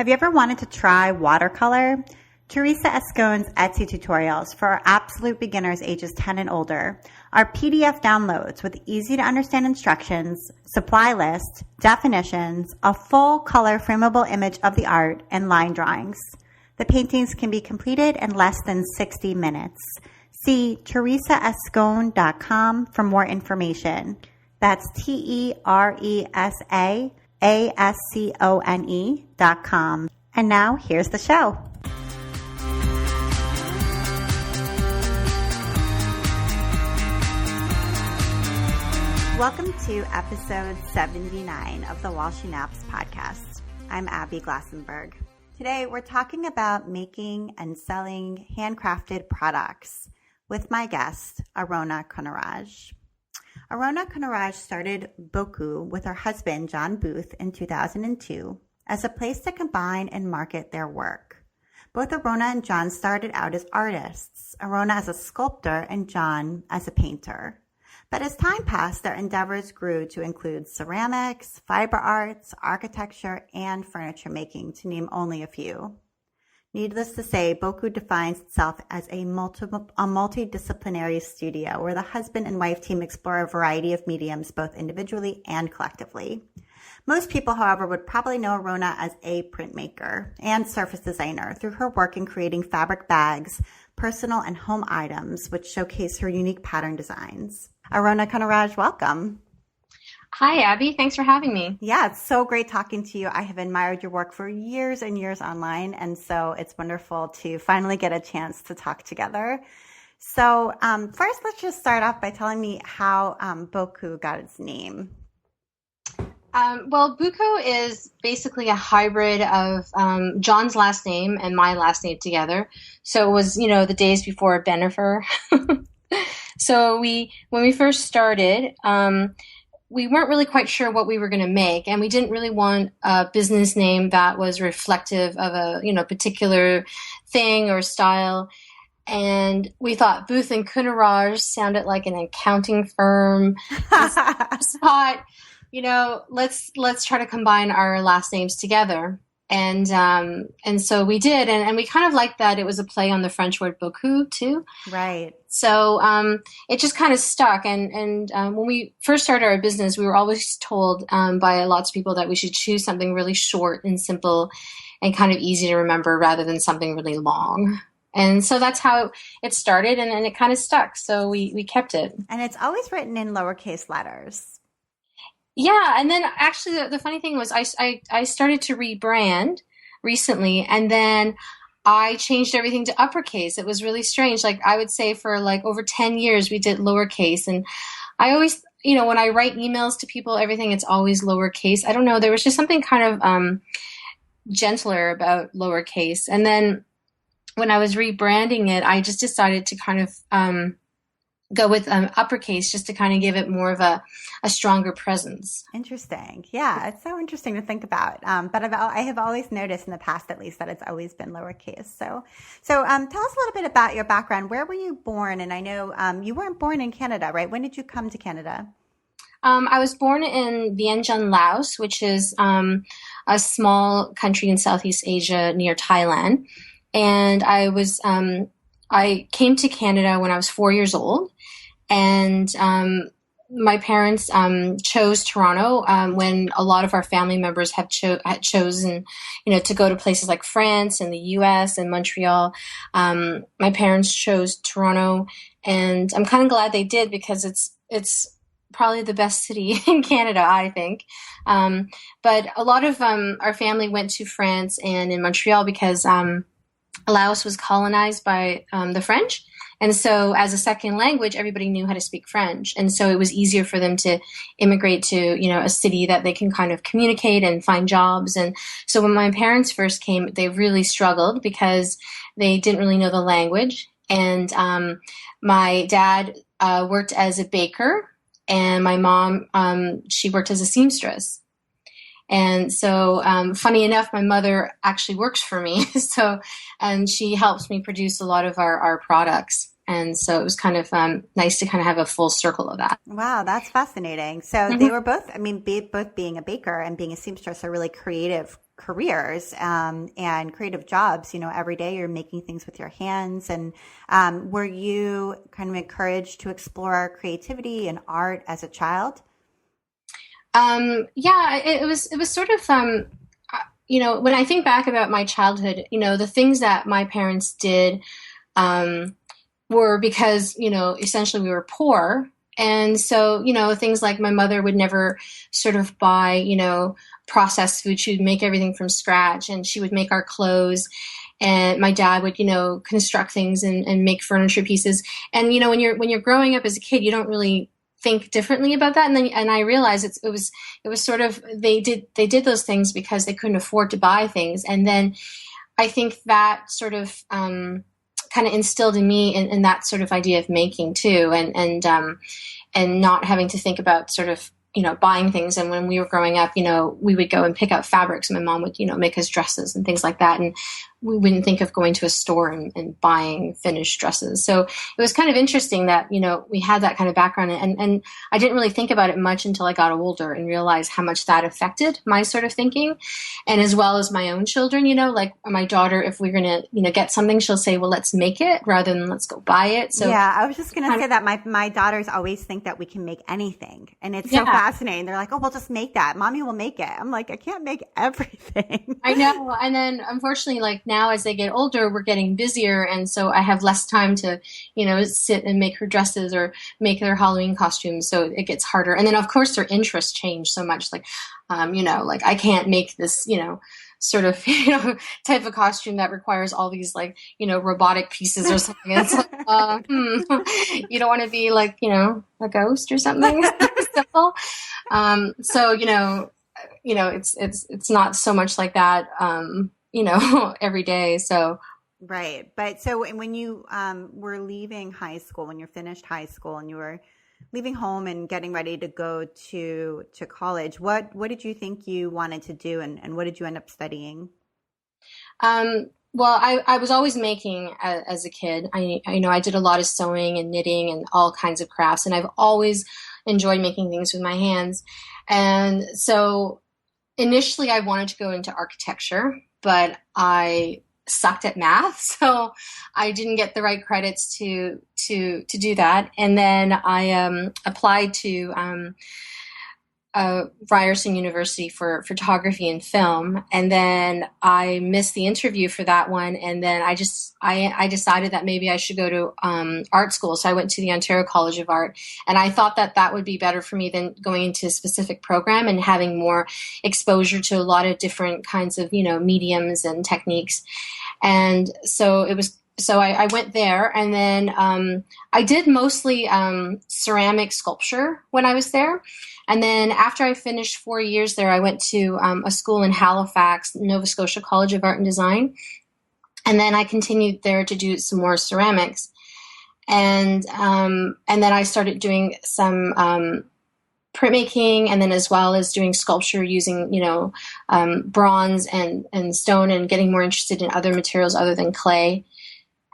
Have you ever wanted to try watercolor? Teresa Escone's Etsy tutorials for absolute beginners ages 10 and older are PDF downloads with easy to understand instructions, supply list, definitions, a full color frameable image of the art, and line drawings. The paintings can be completed in less than 60 minutes. See teresaescone.com for more information. That's TeresaAscone.com. And now here's the show. Welcome to episode 79 of the While She Naps podcast. I'm Abby Glassenberg. Today we're talking about making and selling handcrafted products with my guest, Arounna Khounnoraj. Arounna Khounnoraj started Bookhou with her husband, John Booth, in 2002 as a place to combine and market their work. Both Arounna and John started out as artists, Arounna as a sculptor and John as a painter. But as time passed, their endeavors grew to include ceramics, fiber arts, architecture, and furniture making, to name only a few. Needless to say, Bookhou defines itself as a multidisciplinary studio where the husband and wife team explore a variety of mediums, both individually and collectively. Most people, however, would probably know Arounna as a printmaker and surface designer through her work in creating fabric bags, personal and home items, which showcase her unique pattern designs. Arounna Khounnoraj, welcome. Hi, Abby. Thanks for having me. Yeah, it's so great talking to you. I have admired your work for years and years online, and so it's wonderful to finally get a chance to talk together. So first, let's just start off by telling me how Bookhou got its name. Well, Bookhou is basically a hybrid of John's last name and my last name together. So it was, the days before Bennifer. So when we first started, we weren't really quite sure what we were going to make, and we didn't really want a business name that was reflective of a, particular thing or style. And we thought Booth and Khounnoraj sounded like an accounting firm. Just thought, let's try to combine our last names together. And so we did, and we kind of liked that it was a play on the French word beaucoup too. Right. So it just kind of stuck. And when we first started our business, we were always told by lots of people that we should choose something really short and simple and kind of easy to remember rather than something really long. And so that's how it started, and it kind of stuck. So we kept it. And it's always written in lowercase letters. Yeah, and then actually the funny thing was I started to rebrand recently, and then I changed everything to uppercase. It was really strange. Like I would say for like over 10 years we did lowercase, and I always, when I write emails to people, everything, it's always lowercase. I don't know, there was just something kind of gentler about lowercase. And then when I was rebranding it, I just decided to kind of go with uppercase just to kind of give it more of a stronger presence. Interesting. Yeah, it's so interesting to think about. But I have always noticed in the past, at least, that it's always been lowercase. So tell us a little bit about your background. Where were you born? And I know you weren't born in Canada, right? When did you come to Canada? I was born in Vientiane, Laos, which is a small country in Southeast Asia near Thailand. And I came to Canada when I was 4 years old, and my parents chose Toronto when a lot of our family members had chosen, to go to places like France and the U.S. and Montreal. My parents chose Toronto, and I'm kind of glad they did because it's probably the best city in Canada, I think. But a lot of our family went to France and in Montreal because Laos was colonized by the French. And so as a second language, everybody knew how to speak French. And so it was easier for them to immigrate to, a city that they can kind of communicate and find jobs. And so when my parents first came, they really struggled because they didn't really know the language. And my dad worked as a baker, and my mom, she worked as a seamstress. And so, funny enough, my mother actually works for me. And she helps me produce a lot of our products. And so it was kind of nice to kind of have a full circle of that. Wow, that's fascinating. So they were both, both being a baker and being a seamstress are really creative careers and creative jobs. Every day you're making things with your hands. And were you kind of encouraged to explore creativity and art as a child? Yeah, it was sort of, when I think back about my childhood, the things that my parents did were because, essentially we were poor. And so, things like my mother would never sort of buy, processed food. She would make everything from scratch, and she would make our clothes. And my dad would, construct things and make furniture pieces. And, when you're growing up as a kid, you don't really think differently about that. And I realized it was sort of, they did those things because they couldn't afford to buy things. And then I think that sort of, kind of instilled in me in that sort of idea of making too, and not having to think about sort of, buying things. And when we were growing up, we would go and pick out fabrics. My mom would, make us dresses and things like that. And we wouldn't think of going to a store and buying finished dresses. So it was kind of interesting that, we had that kind of background, and I didn't really think about it much until I got older and realized how much that affected my sort of thinking. And as well as my own children, like my daughter, if we're going to, get something, she'll say, well, let's make it rather than let's go buy it. So yeah, I was just going to say that my daughters always think that we can make anything. And it's so fascinating. They're like, oh, we'll just make that. Mommy will make it. I'm like, I can't make everything. I know. And then unfortunately, like now as they get older, we're getting busier. And so I have less time to, sit and make her dresses or make their Halloween costumes. So it gets harder. And then of course their interests change so much. Like, like I can't make this, sort of, type of costume that requires all these like, robotic pieces or something. It's like, you don't want to be like, a ghost or something simple. So, it's not so much like that, every day. So. Right. But so when you were leaving high school, when you finished high school and you were leaving home and getting ready to go to college, what did you think you wanted to do, and what did you end up studying? Well, I was always making as a kid. I did a lot of sewing and knitting and all kinds of crafts, and I've always enjoyed making things with my hands. And so initially I wanted to go into architecture, but I sucked at math, so I didn't get the right credits to do that. And then I applied to Ryerson University for photography and film, and then I missed the interview for that one. And then I decided that maybe I should go to art school. So I went to the Ontario College of Art, and I thought that would be better for me than going into a specific program and having more exposure to a lot of different kinds of mediums and techniques. And so it was. So I went there, and then I did mostly ceramic sculpture when I was there. And then after I finished 4 years there, I went to a school in Halifax, Nova Scotia College of Art and Design. And then I continued there to do some more ceramics. And then I started doing some printmaking, and then as well as doing sculpture using, bronze and stone, and getting more interested in other materials other than clay.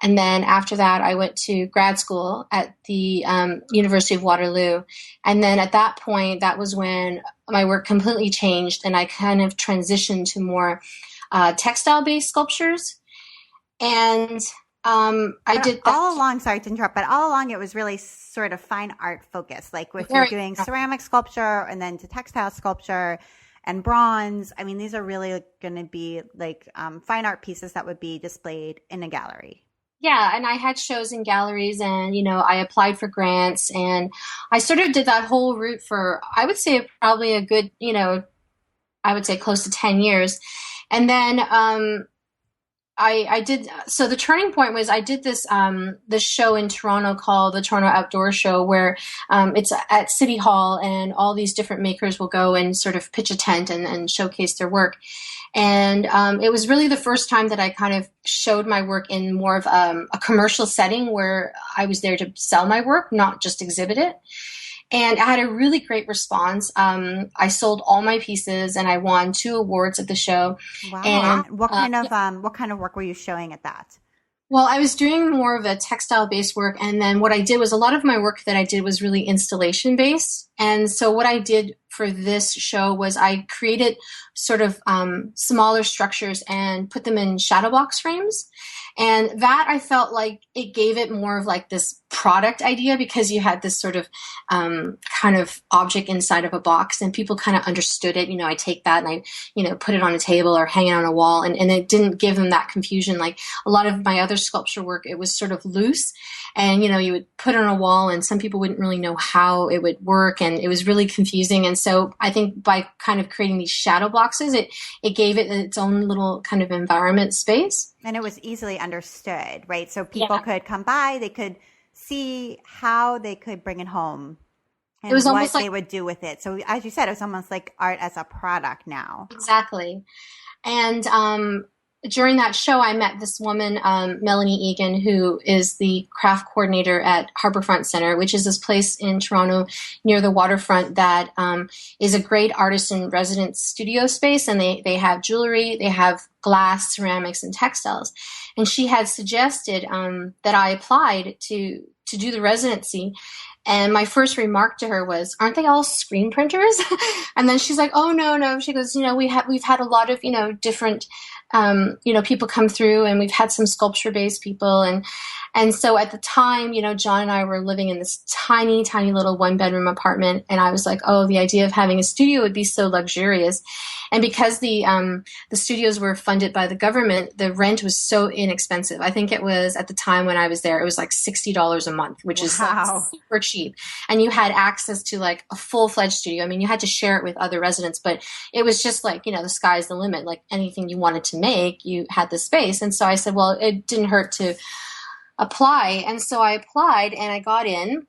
And then after that, I went to grad school at the University of Waterloo. And then at that point, that was when my work completely changed, and I kind of transitioned to more textile-based sculptures. And I did that. All along, sorry to interrupt, but all along it was really sort of fine art focused, like if you're doing ceramic sculpture and then to textile sculpture and bronze. I mean, these are really going to be like fine art pieces that would be displayed in a gallery. Yeah, and I had shows in galleries, and, I applied for grants, and I sort of did that whole route for, I would say, probably a good, I would say close to 10 years. And then I did, so the turning point was I did this show in Toronto called the Toronto Outdoor Show, where it's at City Hall, and all these different makers will go and sort of pitch a tent and showcase their work. And it was really the first time that I kind of showed my work in more of a commercial setting, where I was there to sell my work, not just exhibit it. And I had a really great response. I sold all my pieces, and I won 2 awards at the show. Wow! And what kind of work were you showing at that? Well, I was doing more of a textile-based work, and then what I did was a lot of my work that I did was really installation-based. And so what I did for this show was I created sort of smaller structures and put them in shadow box frames. And that I felt like it gave it more of like this product idea, because you had this sort of kind of object inside of a box, and people kind of understood it. I take that and I, put it on a table or hang it on a wall, and it didn't give them that confusion. Like a lot of my other sculpture work, it was sort of loose, and, you would put it on a wall and some people wouldn't really know how it would work, and it was really confusing. And so I think by kind of creating these shadow boxes, it gave it its own little kind of environment space. And it was easily understood, right? So people could come by, they could see how they could bring it home and it was what they would do with it. So as you said, it was almost like art as a product now. Exactly. And during that show, I met this woman, Melanie Egan, who is the craft coordinator at Harbourfront Centre, which is this place in Toronto near the waterfront that is a great artist in residence studio space. And they have jewelry, they have glass, ceramics, and textiles. And she had suggested that I applied to do the residency. And my first remark to her was, "Aren't they all screen printers?" And then she's like, "Oh, no." She goes, we've had a lot of, different, people come through, and we've had some sculpture-based people. And so at the time, John and I were living in this tiny, tiny little one-bedroom apartment. And I was like, oh, the idea of having a studio would be so luxurious. And because the studios were funded by the government, the rent was so inexpensive. I think it was, at the time when I was there, it was like $60 a month, which is super cheap. And you had access to like a full-fledged studio. I mean, you had to share it with other residents, but it was just like, the sky's the limit. Like anything you wanted to make, you had the space. And so I said, well, it didn't hurt to apply. And so I applied and I got in.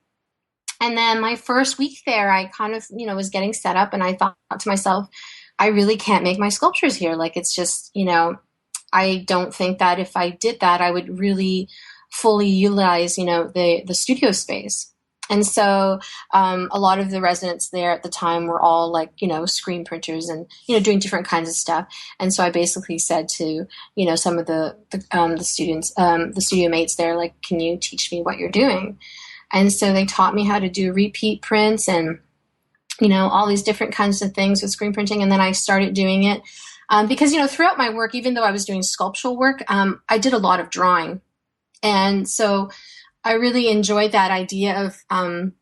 And then my first week there, I kind of, was getting set up, and I thought to myself, I really can't make my sculptures here. Like, it's just, I don't think that if I did that, I would really fully utilize, the studio space. And so a lot of the residents there at the time were all like, screen printers and, doing different kinds of stuff. And so I basically said to, some of the students, the studio mates there, like, can you teach me what you're doing? And so they taught me how to do repeat prints and, all these different kinds of things with screen printing. And then I started doing it because, throughout my work, even though I was doing sculptural work, I did a lot of drawing. And so I really enjoyed that idea of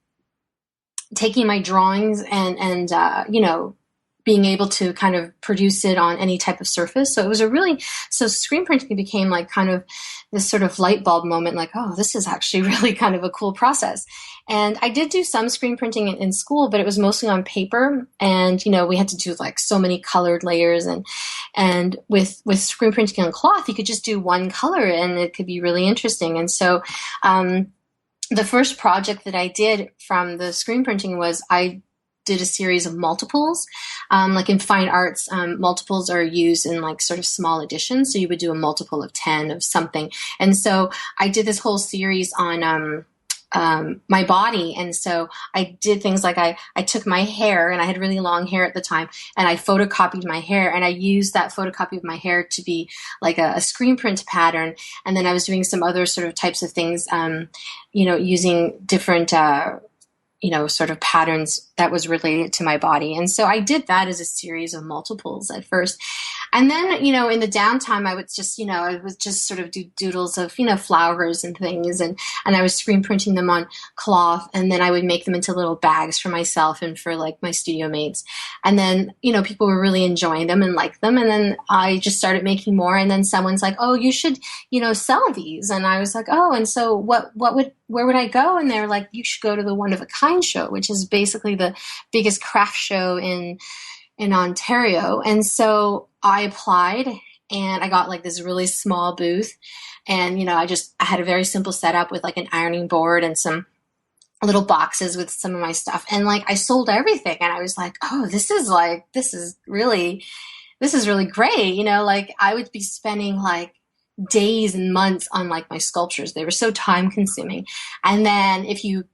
taking my drawings and being able to kind of produce it on any type of surface. So it was so screen printing became like kind of this sort of light bulb moment, like, oh, this is actually really kind of a cool process. And I did do some screen printing in school, but it was mostly on paper. And, we had to do like so many colored layers, and with screen printing on cloth, you could just do one color and it could be really interesting. And so, the first project that I did from the screen printing was I did a series of multiples. Like in fine arts, multiples are used in like sort of small editions. So you would do a multiple of 10 of something. And so I did this whole series on my body. And so I did things like I took my hair, and I had really long hair at the time, and I photocopied my hair, and I used that photocopy of my hair to be like a screen print pattern. And then I was doing some other sort of types of things, using different sort of patterns that was related to my body. And so I did that as a series of multiples at first. And then, in the downtime, I would just, I would just sort of do doodles of, flowers and things. And I was screen printing them on cloth. And then I would make them into little bags for myself and for like my studio mates. And then, people were really enjoying them and liked them. And then I just started making more. And then someone's like, oh, you should, sell these. And I was like, oh, and so where would I go? And they were like, you should go to the One of a Kind show, which is basically the biggest craft show in Ontario. And so I applied, and I got like this really small booth. And, I had a very simple setup with like an ironing board and some little boxes with some of my stuff. And like, I sold everything, and I was like, oh, this is really great. Like I would be spending like days and months on like my sculptures. They were so time consuming. And then if you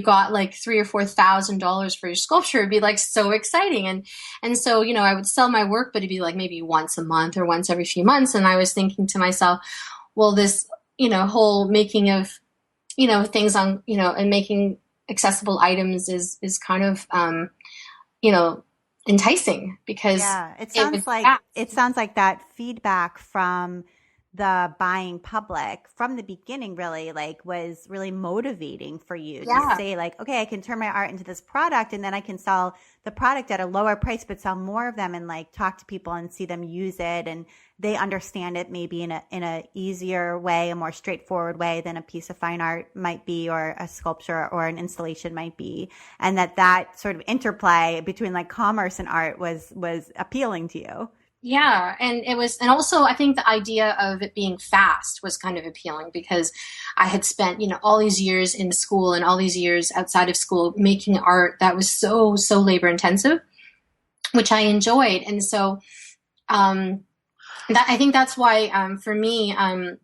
got like $3,000 or $4,000 for your sculpture, it'd be like so exciting. And so, I would sell my work, but it'd be like maybe once a month or once every few months. And I was thinking to myself, well, this, whole making of, things on, and making accessible items is kind of, enticing because Yeah, was fast. it sounds like that feedback from the buying public from the beginning really like was really motivating for you to Yeah. say like, okay, I can turn my art into this product and then I can sell the product at a lower price, but sell more of them and like talk to people and see them use it and they understand it maybe in a easier way, a more straightforward way than a piece of fine art might be or a sculpture or an installation might be. And that sort of interplay between like commerce and art was appealing to you. Yeah, and also I think the idea of it being fast was kind of appealing because I had spent, all these years in school and all these years outside of school making art that was so labor intensive, which I enjoyed. And so, that I think that's why, for me,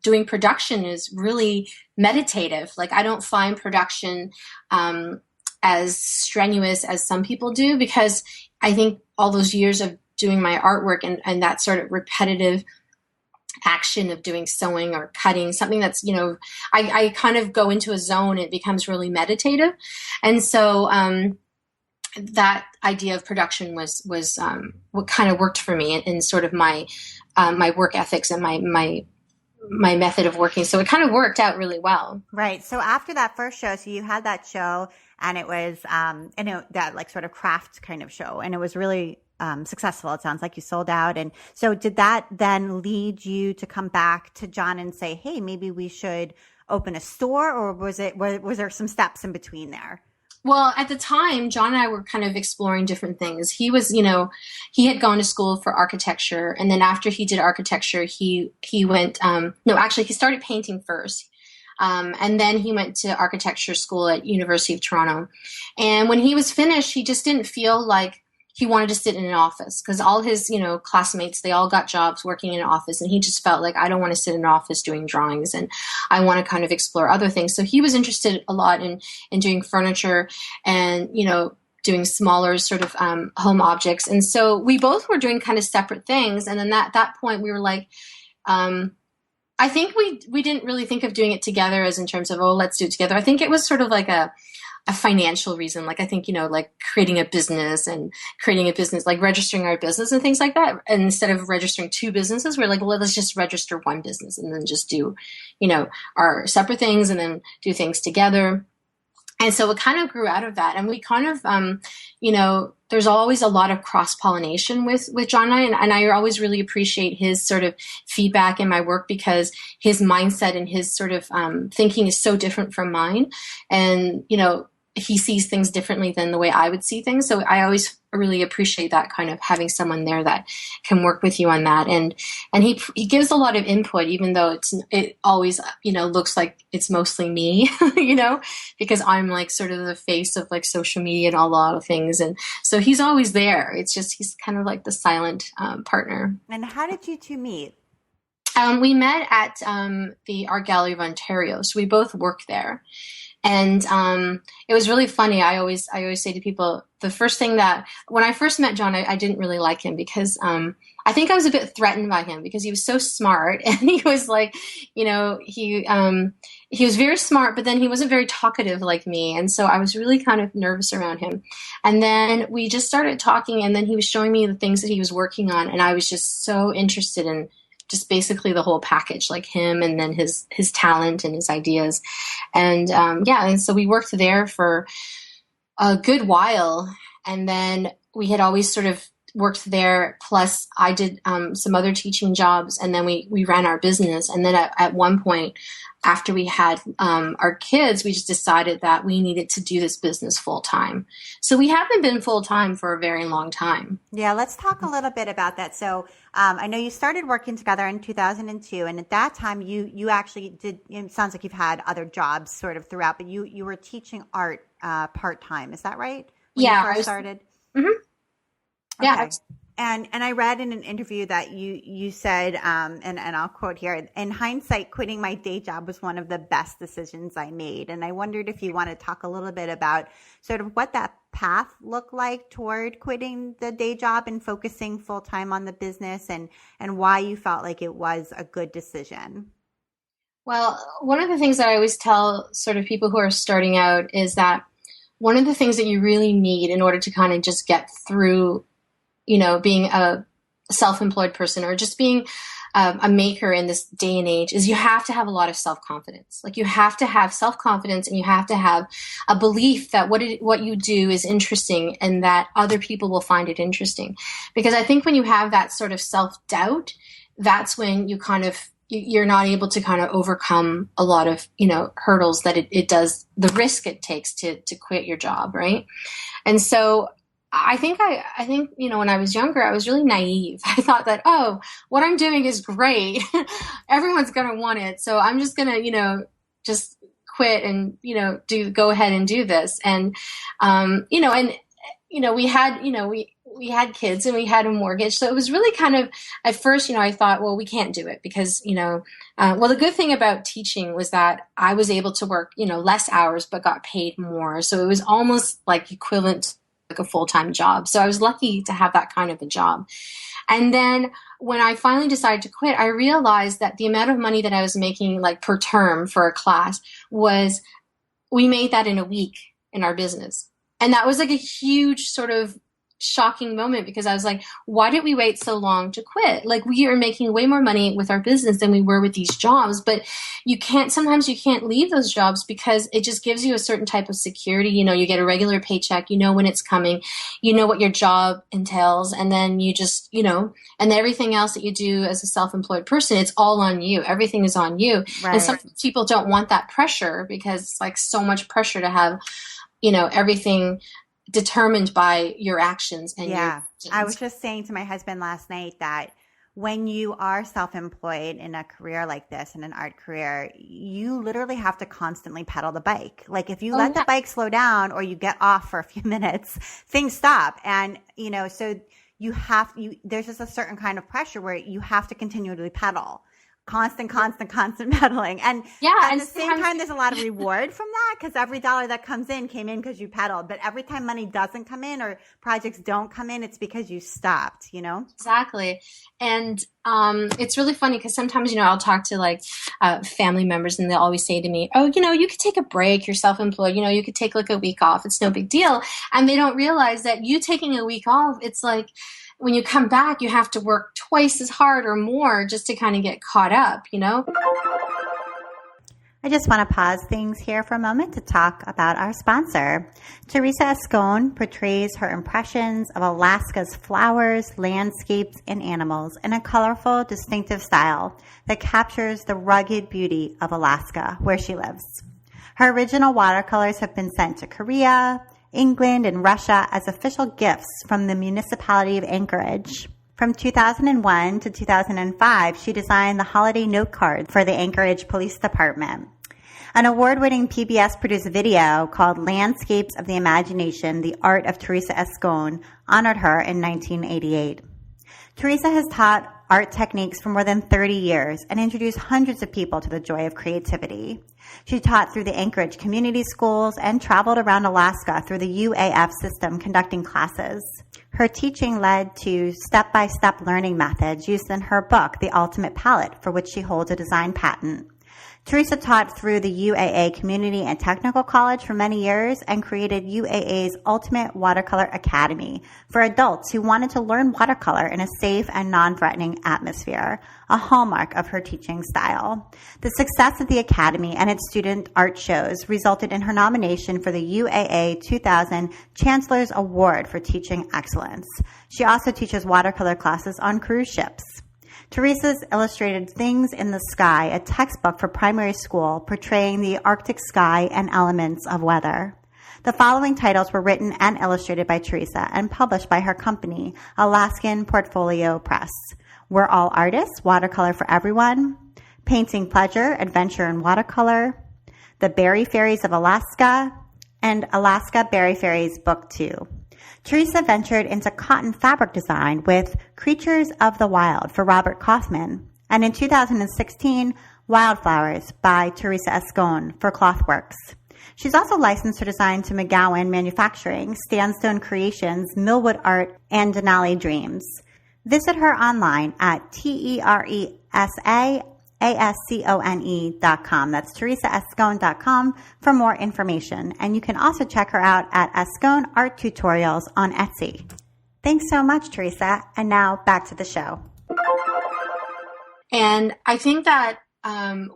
doing production is really meditative. Like I don't find production, as strenuous as some people do because I think all those years of doing my artwork and that sort of repetitive action of doing sewing or cutting something that's, I kind of go into a zone. It becomes really meditative. And so, that idea of production was what kind of worked for me in sort of my work ethics and my method of working. So it kind of worked out really well. Right. So after that first show, so you had that show and it was, that like sort of craft kind of show and it was really successful. It sounds like you sold out. And so did that then lead you to come back to John and say, hey, maybe we should open a store, or was there some steps in between there? Well, at the time, John and I were kind of exploring different things. He was, he had gone to school for architecture. And then after he did architecture, he went, no, actually, he started painting first. And then he went to architecture school at University of Toronto. And when he was finished, he just didn't feel like he wanted to sit in an office because all his, classmates, they all got jobs working in an office. And he just felt like, I don't want to sit in an office doing drawings and I want to kind of explore other things. So he was interested a lot in doing furniture and, doing smaller sort of home objects. And so we both were doing kind of separate things. And then at that point we were like, I think we didn't really think of doing it together as in terms of, oh, let's do it together. I think it was sort of like a financial reason. Like I think, like creating a business, like registering our business and things like that. And instead of registering two businesses, we're like, well, let's just register one business and then just do, our separate things and then do things together. And so it kind of grew out of that. And we kind of, there's always a lot of cross-pollination with John and I always really appreciate his sort of feedback in my work because his mindset and his sort of thinking is so different from mine. And, he sees things differently than the way I would see things. So I always really appreciate that kind of having someone there that can work with you on that. And he gives a lot of input, even though it always, looks like it's mostly me, because I'm like sort of the face of like social media and a lot of things. And so he's always there. It's just, he's kind of like the silent partner. And how did you two meet? We met at the Art Gallery of Ontario. So we both worked there. And it was really funny. I always say to people, the first thing that when I first met John, I didn't really like him because I think I was a bit threatened by him because he was so smart and he was like, he was very smart, but then he wasn't very talkative like me. And so I was really kind of nervous around him. And then we just started talking and then he was showing me the things that he was working on. And I was just so interested in just basically the whole package, like him and then his talent and his ideas. And and so we worked there for a good while. And then we had always sort of worked there. Plus I did some other teaching jobs and then we ran our business. And then at one point after we had our kids, we just decided that we needed to do this business full time. So we haven't been full time for a very long time. Yeah, let's talk a little bit about that. So I know you started working together in 2002, and at that time you actually did. It sounds like you've had other jobs sort of throughout, but you were teaching art part time. Is that right? When you first started. Mm-hmm. Okay. Yeah. And I read in an interview that you said, and I'll quote here, in hindsight, quitting my day job was one of the best decisions I made. And I wondered if you want to talk a little bit about sort of what that path looked like toward quitting the day job and focusing full time on the business and why you felt like it was a good decision. Well, one of the things that I always tell sort of people who are starting out is that one of the things that you really need in order to kind of just get through, being a self-employed person or just being a maker in this day and age is you have to have a lot of self-confidence. Like you have to have self-confidence and you have to have a belief that what you do is interesting and that other people will find it interesting. Because I think when you have that sort of self-doubt, that's when you kind of, you're not able to kind of overcome a lot of, hurdles that it does, the risk it takes to quit your job. Right. And so I think, when I was younger, I was really naive. I thought that, what I'm doing is great. Everyone's going to want it. So I'm just going to, just quit and, go ahead and do this. And, we had kids and we had a mortgage. So it was really kind of, at first, I thought, well, we can't do it because, the good thing about teaching was that I was able to work, less hours, but got paid more. So it was almost like equivalent to like a full-time job. So I was lucky to have that kind of a job. And then when I finally decided to quit, I realized that the amount of money that I was making like per term for a class we made that in a week in our business. And that was like a huge sort of shocking moment because I was like, why did we wait so long to quit? Like we are making way more money with our business than we were with these jobs, but sometimes you can't leave those jobs because it just gives you a certain type of security. You get a regular paycheck, when it's coming, what your job entails. And then you just, and everything else that you do as a self-employed person, it's all on you. Everything is on you. Right. And some people don't want that pressure because it's like so much pressure to have, everything determined by your actions and your actions. I was just saying to my husband last night that when you are self-employed in a career like this, in an art career, you literally have to constantly pedal the bike. Like if you let the bike slow down or you get off for a few minutes, things stop. And, so there's just a certain kind of pressure where you have to continually pedal. Constant pedaling. And at the same time, there's a lot of reward from that because every dollar that comes in came in because you pedaled. But every time money doesn't come in or projects don't come in, it's because you stopped, Exactly. And it's really funny because sometimes, I'll talk to like family members and they'll always say to me, you could take a break. You're self-employed. You could take like a week off. It's no big deal. And they don't realize that you taking a week off, it's like, when you come back, you have to work twice as hard or more just to kind of get caught up, I just want to pause things here for a moment to talk about our sponsor. Teresa Escone portrays her impressions of Alaska's flowers, landscapes, and animals in a colorful, distinctive style that captures the rugged beauty of Alaska, where she lives. Her original watercolors have been sent to Korea, England, and Russia as official gifts from the municipality of Anchorage. From 2001 to 2005, she designed the holiday note card for the Anchorage Police Department. An award-winning PBS-produced video called Landscapes of the Imagination, The Art of Teresa Escone, honored her in 1988. Teresa has taught art techniques for more than 30 years and introduced hundreds of people to the joy of creativity. She taught through the Anchorage community schools and traveled around Alaska through the UAF system conducting classes. Her teaching led to step-by-step learning methods used in her book, The Ultimate Palette, for which she holds a design patent. Teresa taught through the UAA Community and Technical College for many years and created UAA's Ultimate Watercolor Academy for adults who wanted to learn watercolor in a safe and non-threatening atmosphere, a hallmark of her teaching style. The success of the Academy and its student art shows resulted in her nomination for the UAA 2000 Chancellor's Award for Teaching Excellence. She also teaches watercolor classes on cruise ships. Teresa's illustrated Things in the Sky, a textbook for primary school portraying the Arctic sky and elements of weather. The following titles were written and illustrated by Teresa and published by her company, Alaskan Portfolio Press. We're All Artists, Watercolor for Everyone, Painting Pleasure, Adventure in Watercolor, The Berry Fairies of Alaska, and Alaska Berry Fairies Book 2. Teresa ventured into cotton fabric design with Creatures of the Wild for Robert Kaufman, and in 2016, Wildflowers by Teresa Escone for Clothworks. She's also licensed her design to McGowan Manufacturing, Standstone Creations, Millwood Art, and Denali Dreams. Visit her online at teresaescone.com ASCONE.com. That's teresaescone.com for more information. And you can also check her out at Escone Art Tutorials on Etsy. Thanks so much, Teresa. And now back to the show. And I think that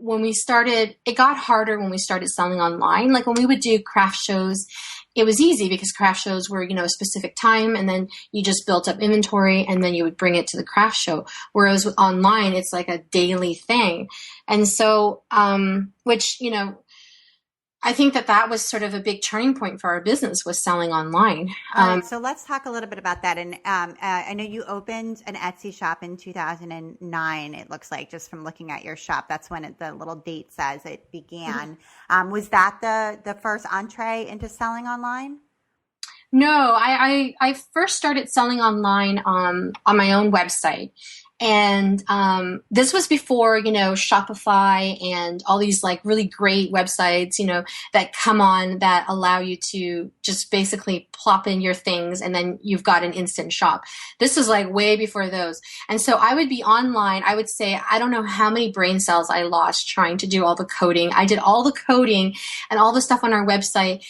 when we started, it got harder when we started selling online. Like when we would do craft shows, it was easy because craft shows were, a specific time, and then you just built up inventory and then you would bring it to the craft show. Whereas with online, it's like a daily thing. And so, which, I think that was sort of a big turning point for our business, was selling online. So let's talk a little bit about that. And I know you opened an Etsy shop in 2009, it looks like, just from looking at your shop. That's when the little date says it began. Mm-hmm. Was that the first entree into selling online? No, I first started selling online on my own website. And this was before, Shopify and all these like really great websites, that come on that allow you to just basically plop in your things and then you've got an instant shop. This was like way before those. And so I would be online. I would say, I don't know how many brain cells I lost trying to do all the coding. I did all the coding and all the stuff on our website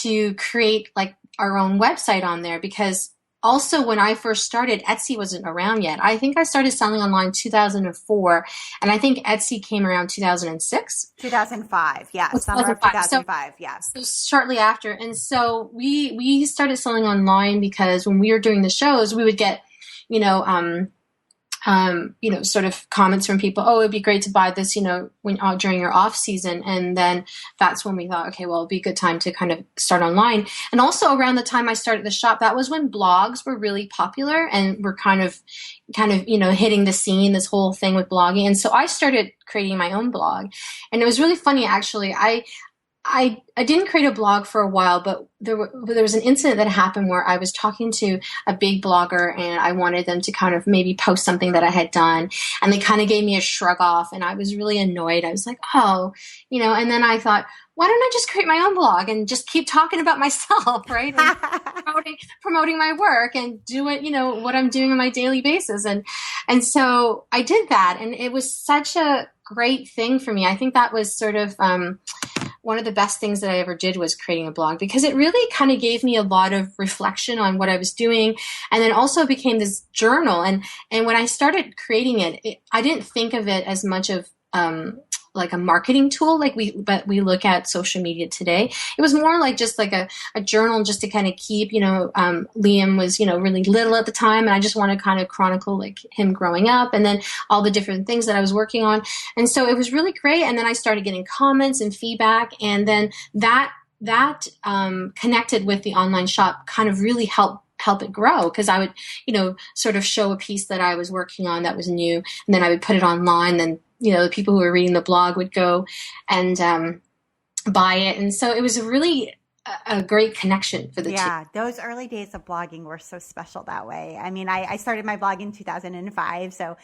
to create like our own website on there, because also, when I first started, Etsy wasn't around yet. I think I started selling online 2004, and I think Etsy came around 2006. 2005, yeah. Summer of 2005, yeah. So shortly after. And so we started selling online because when we were doing the shows, we would get, sort of comments from people, oh, it'd be great to buy this, when during your off season. And then that's when we thought, okay, well, it'd be a good time to kind of start online. And also around the time I started the shop, that was when blogs were really popular and were kind of, hitting the scene, this whole thing with blogging. And so I started creating my own blog. And it was really funny, actually. I didn't create a blog for a while, but there was an incident that happened where I was talking to a big blogger and I wanted them to kind of maybe post something that I had done. And they kind of gave me a shrug off and I was really annoyed. I was like, oh, and then I thought, why don't I just create my own blog and just keep talking about myself, right? And promoting my work and do it, what I'm doing on my daily basis. And so I did that. And it was such a great thing for me. I think that was sort of, one of the best things that I ever did was creating a blog, because it really kind of gave me a lot of reflection on what I was doing. And then also became this journal. And when I started creating it, I didn't think of it as much of, like a marketing tool, but we look at social media today. It was more like just like a journal, just to kind of keep, Liam was, really little at the time. And I just want to kind of chronicle like him growing up and then all the different things that I was working on. And so it was really great. And then I started getting comments and feedback. And then that connected with the online shop kind of really help it grow, because I would, sort of show a piece that I was working on that was new. And then I would put it online. Then the people who were reading the blog would go and buy it. And so it was really a great connection for the two. Yeah, those early days of blogging were so special that way. I mean, I started my blog in 2005. So,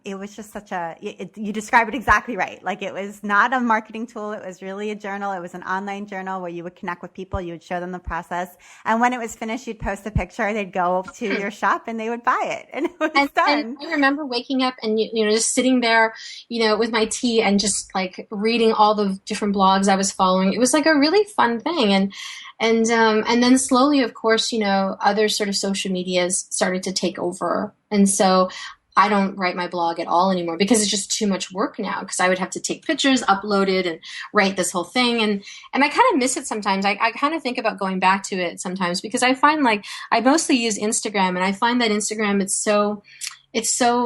it was just such you describe it exactly right. Like, it was not a marketing tool. It was really a journal. It was an online journal where you would connect with people. You would show them the process. And when it was finished, you'd post a picture. They'd go to your shop and they would buy it. And it was done. And I remember waking up and, just sitting there, with my tea and just like reading all the different blogs I was following. It was like a really fun thing. And then slowly, of course, other sort of social medias started to take over. And so I don't write my blog at all anymore because it's just too much work now, because I would have to take pictures, upload it, and write this whole thing. And I kind of miss it sometimes. I kind of think about going back to it sometimes, because I find like I mostly use Instagram, and I find that Instagram, it's so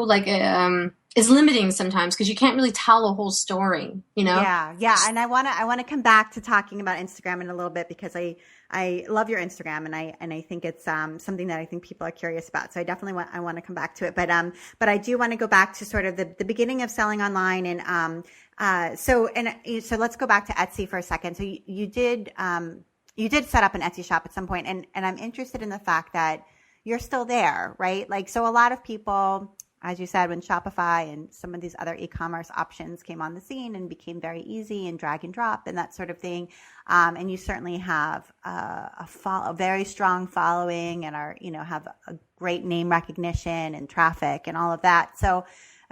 like, is limiting sometimes, because you can't really tell a whole story, Yeah. And I want to come back to talking about Instagram in a little bit, because I love your Instagram, and I think it's something that I think people are curious about. So I definitely want to come back to it. But I do want to go back to sort of the beginning of selling online, and so let's go back to Etsy for a second. So you did set up an Etsy shop at some point, and I'm interested in the fact that you're still there, right? Like, so a lot of people, as you said, when Shopify and some of these other e-commerce options came on the scene and became very easy and drag and drop and that sort of thing, and you certainly have a very strong following and have a great name recognition and traffic and all of that. So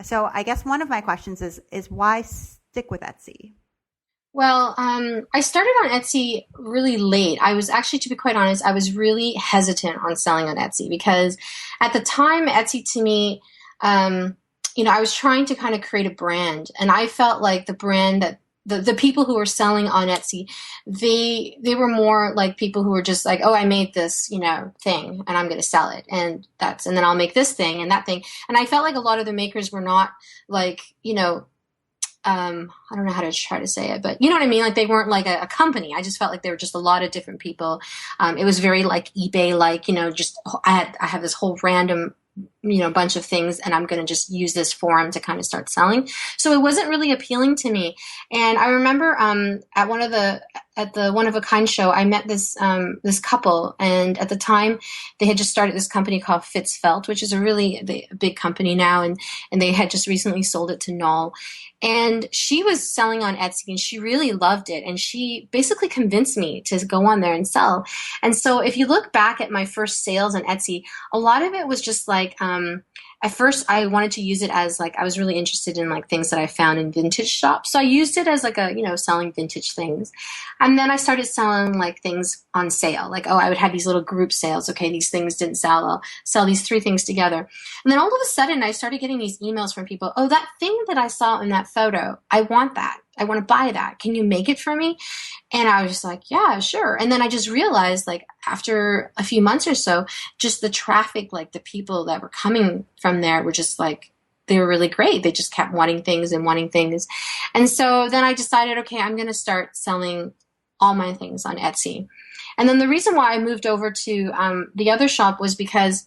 So I guess one of my questions is why stick with Etsy? Well, I started on Etsy really late. I was actually, to be quite honest, I was really hesitant on selling on Etsy because at the time, Etsy to me, I was trying to kind of create a brand, and I felt like the brand that the people who were selling on Etsy, they were more like people who were just like, oh, I made this, thing and I'm going to sell it. And then I'll make this thing and that thing. And I felt like a lot of the makers were not like, I don't know how to try to say it, but you know what I mean? Like they weren't like a company. I just felt like there were just a lot of different people. It was very like eBay, like, just I have this whole random, bunch of things, and I'm going to just use this forum to kind of start selling. So it wasn't really appealing to me. And I remember at the One of a Kind show, I met this couple, and at the time they had just started this company called Fitz Felt, which is a big company now, and they had just recently sold it to Knoll. And she was selling on Etsy, and she really loved it. And she basically convinced me to go on there and sell. And so if you look back at my first sales on Etsy, a lot of it was just like, at first I wanted to use it as like, I was really interested in like things that I found in vintage shops. So I used it as like selling vintage things. And then I started selling like things on sale. Like, oh, I would have these little group sales. Okay, these things didn't sell. I'll sell these 3 things together. And then all of a sudden I started getting these emails from people. Oh, that thing that I saw in that photo, I want that. I want to buy that. Can you make it for me? And I was just like, yeah, sure. And then I just realized like after a few months or so, just the traffic, like the people that were coming from there were just like, they were really great. They just kept wanting things and wanting things. And so then I decided, okay, I'm going to start selling all my things on Etsy. And then the reason why I moved over to the other shop was because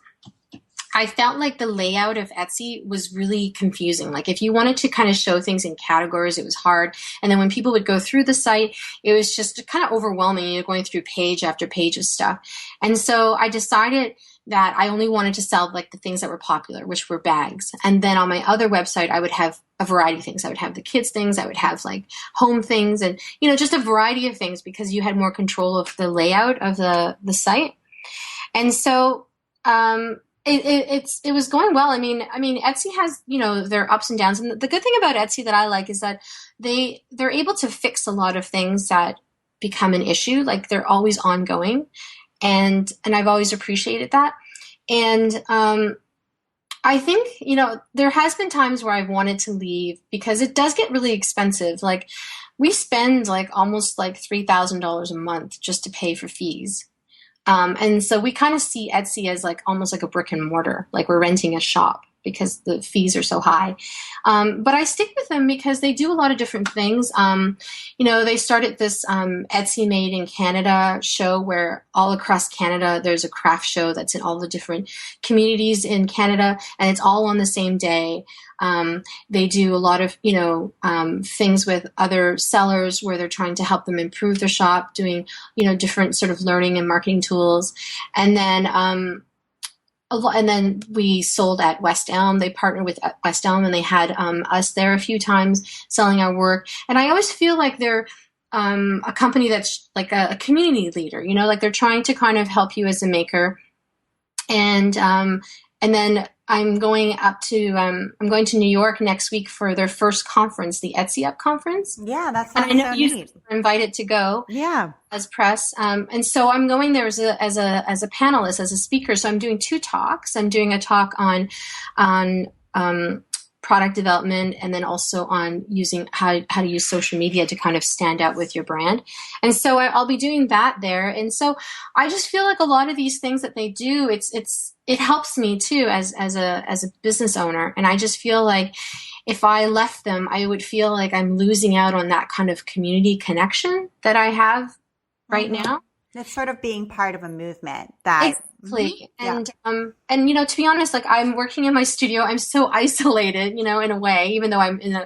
I felt like the layout of Etsy was really confusing. Like if you wanted to kind of show things in categories, it was hard. And then when people would go through the site, it was just kind of overwhelming. You're going through page after page of stuff. And so I decided that I only wanted to sell like the things that were popular, which were bags. And then on my other website, I would have a variety of things. I would have the kids things. I would have like home things and, just a variety of things because you had more control of the layout of the site. And so, it was going well. I mean, Etsy has, their ups and downs. And the good thing about Etsy that I like is that they're able to fix a lot of things that become an issue. Like they're always ongoing. And I've always appreciated that. And, I think, there has been times where I've wanted to leave because it does get really expensive. Like we spend like almost like $3,000 a month just to pay for fees. And so we kind of see Etsy as like almost like a brick and mortar, like we're renting a shop because the fees are so high. But I stick with them because they do a lot of different things. They started this Etsy Made in Canada show where all across Canada, there's a craft show that's in all the different communities in Canada, and it's all on the same day. They do a lot of, things with other sellers where they're trying to help them improve their shop, doing, different sort of learning and marketing tools. And then, and then we sold at West Elm. They partnered with West Elm, and they had us there a few times selling our work. And I always feel like they're a company that's like a community leader, like they're trying to kind of help you as a maker. And then I'm going to New York next week for their first conference, the Etsy Up conference. Yeah, that's so neat. And I know you neat. were invited to go. Yeah. As press. And so I'm going there as a panelist, as a speaker. So I'm doing 2 talks. I'm doing a talk on product development, and then also on using how to use social media to kind of stand out with your brand. And so I'll be doing that there. And so I just feel like a lot of these things that they do, it helps me too as a business owner. And I just feel like if I left them, I would feel like I'm losing out on that kind of community connection that I have right now. It's sort of being part of a movement that exactly. And to be honest, like I'm working in my studio, I'm so isolated, in a way, even though I'm in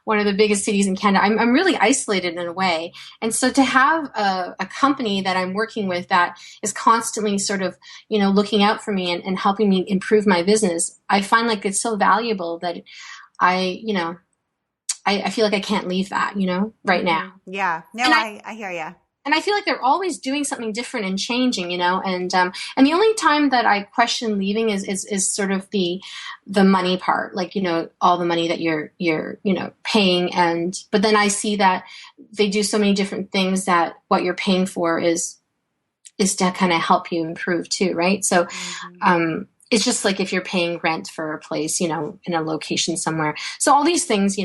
one of the biggest cities in Canada, I'm really isolated in a way. And so to have a company that I'm working with that is constantly sort of, looking out for me and helping me improve my business, I find like it's so valuable that I feel like I can't leave that, right now. Yeah. No, and I hear you. and I feel like they're always doing something different and changing, and the only time that I question leaving is sort of the money part, like, all the money that you're paying, but then I see that they do so many different things that what you're paying for is to kind of help you improve too, right? So it's just like if you're paying rent for a place, in a location somewhere. So all these things,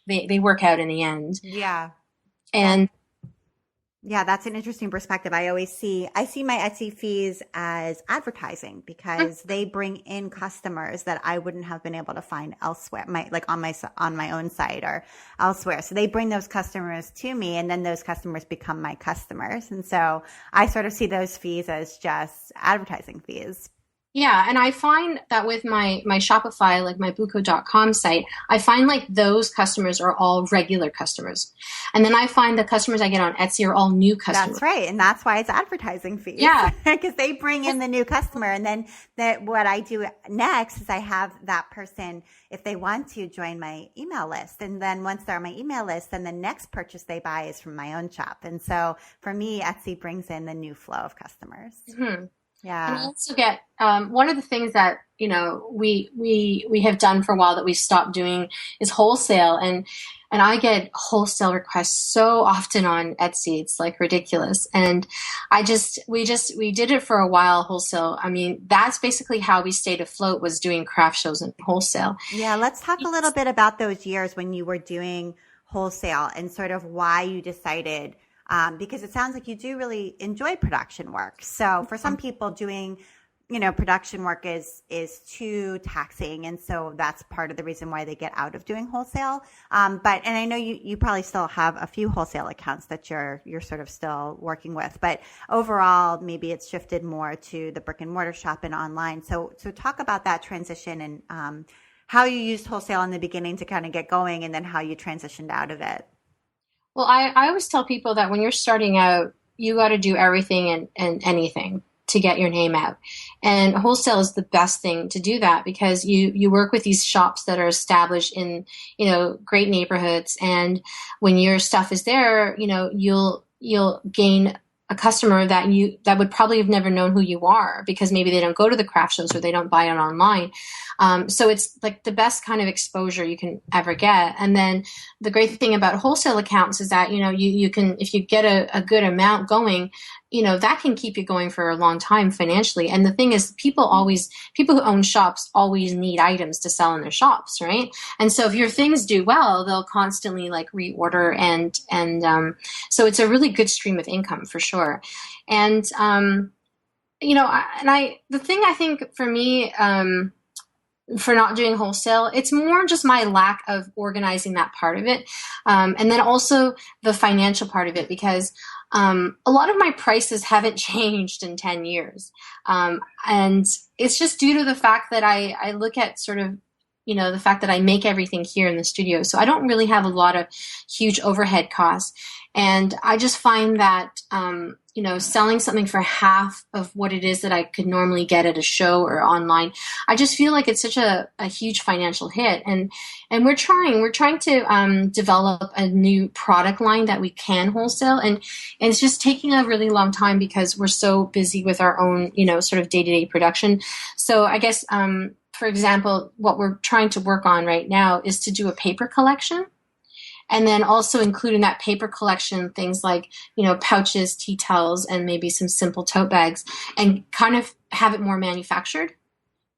they work out in the end. Yeah. And yeah, that's an interesting perspective. I see my Etsy fees as advertising because they bring in customers that I wouldn't have been able to find elsewhere, on my own site or elsewhere. So they bring those customers to me, and then those customers become my customers. And so I sort of see those fees as just advertising fees. Yeah, and I find that with my Shopify, like my Bookhou.com site, I find like those customers are all regular customers. And then I find the customers I get on Etsy are all new customers. That's right. And that's why it's advertising fees. Yeah. Because they bring in the new customer. And then what I do next is I have that person, if they want to, join my email list. And then once they're on my email list, then the next purchase they buy is from my own shop. And so for me, Etsy brings in the new flow of customers. Mm-hmm. Yeah. And I also get one of the things that we have done for a while that we stopped doing is wholesale, and I get wholesale requests so often on Etsy. It's like ridiculous. And we did it for a while, wholesale. I mean, that's basically how we stayed afloat, was doing craft shows and wholesale. Yeah, let's talk a little bit about those years when you were doing wholesale and sort of why you decided. Because it sounds like you do really enjoy production work. So for some people, doing, production work is too taxing, and so that's part of the reason why they get out of doing wholesale. And I know you probably still have a few wholesale accounts that you're sort of still working with, but overall, maybe it's shifted more to the brick and mortar shop and online. So talk about that transition and how you used wholesale in the beginning to kind of get going, and then how you transitioned out of it. Well, I always tell people that when you're starting out, you got to do everything and anything to get your name out. And wholesale is the best thing to do that, because you work with these shops that are established in, great neighborhoods. And when your stuff is there, you'll gain a customer that would probably have never known who you are, because maybe they don't go to the craft shows or they don't buy it online. So it's like the best kind of exposure you can ever get. And then the great thing about wholesale accounts is that, you can, if you get a good amount going, that can keep you going for a long time financially. And the thing is, people who own shops always need items to sell in their shops, right? And so if your things do well, they'll constantly like reorder, and so it's a really good stream of income for sure. And the thing I think for me, for not doing wholesale, it's more just my lack of organizing that part of it. And then also the financial part of it, because a lot of my prices haven't changed in 10 years. And it's just due to the fact that I look at sort of, the fact that I make everything here in the studio. So I don't really have a lot of huge overhead costs. And I just find that, selling something for half of what it is that I could normally get at a show or online, I just feel like it's such a huge financial hit. And we're trying to develop a new product line that we can wholesale. And it's just taking a really long time because we're so busy with our own, sort of day-to-day production. So I guess, for example, what we're trying to work on right now is to do a paper collection. And then also include in that paper collection things like, pouches, tea towels, and maybe some simple tote bags, and kind of have it more manufactured,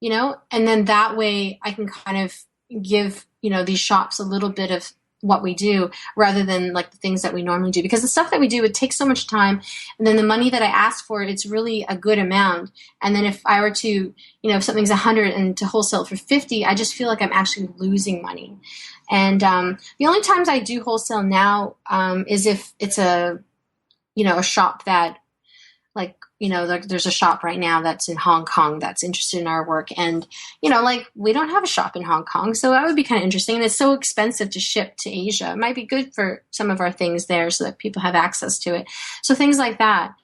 and then that way I can kind of give, these shops a little bit of what we do rather than like the things that we normally do, because the stuff that we do, it takes so much time. And then the money that I ask for, it's really a good amount. And then if I were to, if something's 100 and to wholesale it for 50, I just feel like I'm actually losing money. And the only times I do wholesale now is if it's a shop that, like, there's a shop right now that's in Hong Kong that's interested in our work. And, we don't have a shop in Hong Kong. So that would be kind of interesting. And it's so expensive to ship to Asia. It might be good for some of our things there so that people have access to it. So things like that.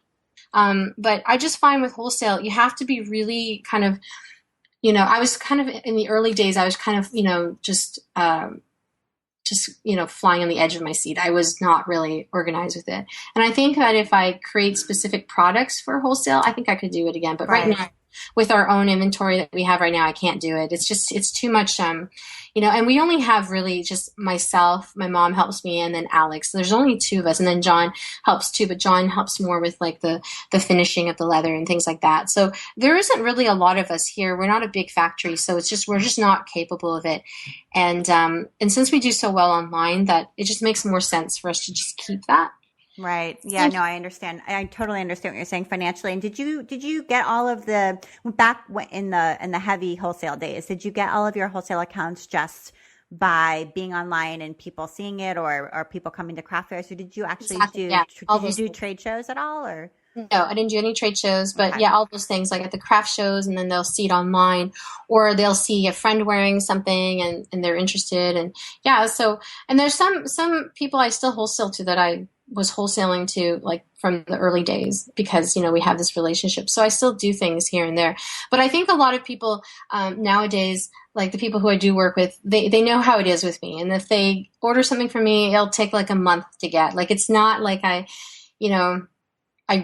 But I just find with wholesale, you have to be really kind of, I was kind of in the early days, I was kind of, just just, flying on the edge of my seat. I was not really organized with it. And I think that if I create specific products for wholesale, I think I could do it again. But right now, with our own inventory that we have right now, I can't do it. It's too much, and we only have really just myself, my mom helps me, and then Alex. There's only two of us, and then John helps too, but John helps more with like the finishing of the leather and things like that. So there isn't really a lot of us here. We're not a big factory, so we're just not capable of it. And since we do so well online, that it just makes more sense for us to just keep that. Right. Yeah, no, I understand. I totally understand what you're saying financially. And did you get all of back in the heavy wholesale days, did you get all of your wholesale accounts just by being online and people seeing it or people coming to craft fairs? Or did you actually do trade shows at all, or? No, I didn't do any trade shows, but yeah, all those things like at the craft shows, and then they'll see it online, or they'll see a friend wearing something and they're interested. And yeah, and there's some people I still wholesale to that I was wholesaling to like from the early days because, we have this relationship. So I still do things here and there. But I think a lot of people nowadays, like the people who I do work with, they know how it is with me. And if they order something from me, it'll take like a month to get. Like it's not like I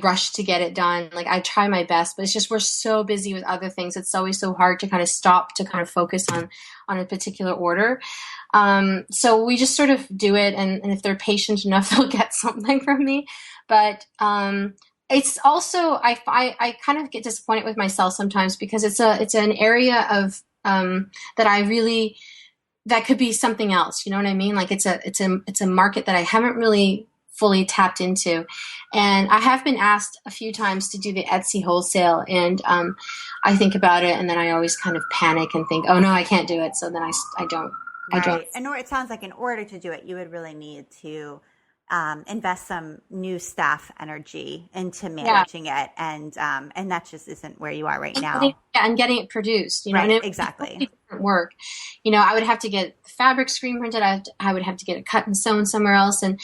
rush to get it done. Like I try my best, but it's just we're so busy with other things. It's always so hard to kind of stop to kind of focus on a particular order. So we just sort of do it, and if they're patient enough, they'll get something from me. But it's also I kind of get disappointed with myself sometimes because it's an area of that could be something else. You know what I mean? Like it's a market that I haven't really fully tapped into. And I have been asked a few times to do the Etsy wholesale, and I think about it, and then I always kind of panic and think, oh no, I can't do it. So then I don't. Right. I don't. And it sounds like in order to do it, you would really need to invest some new staff energy into managing it, and that just isn't where you are right now. And getting it produced, right? And Exactly. Work, I would have to get fabric screen printed. I would have to get it cut and sewn somewhere else, and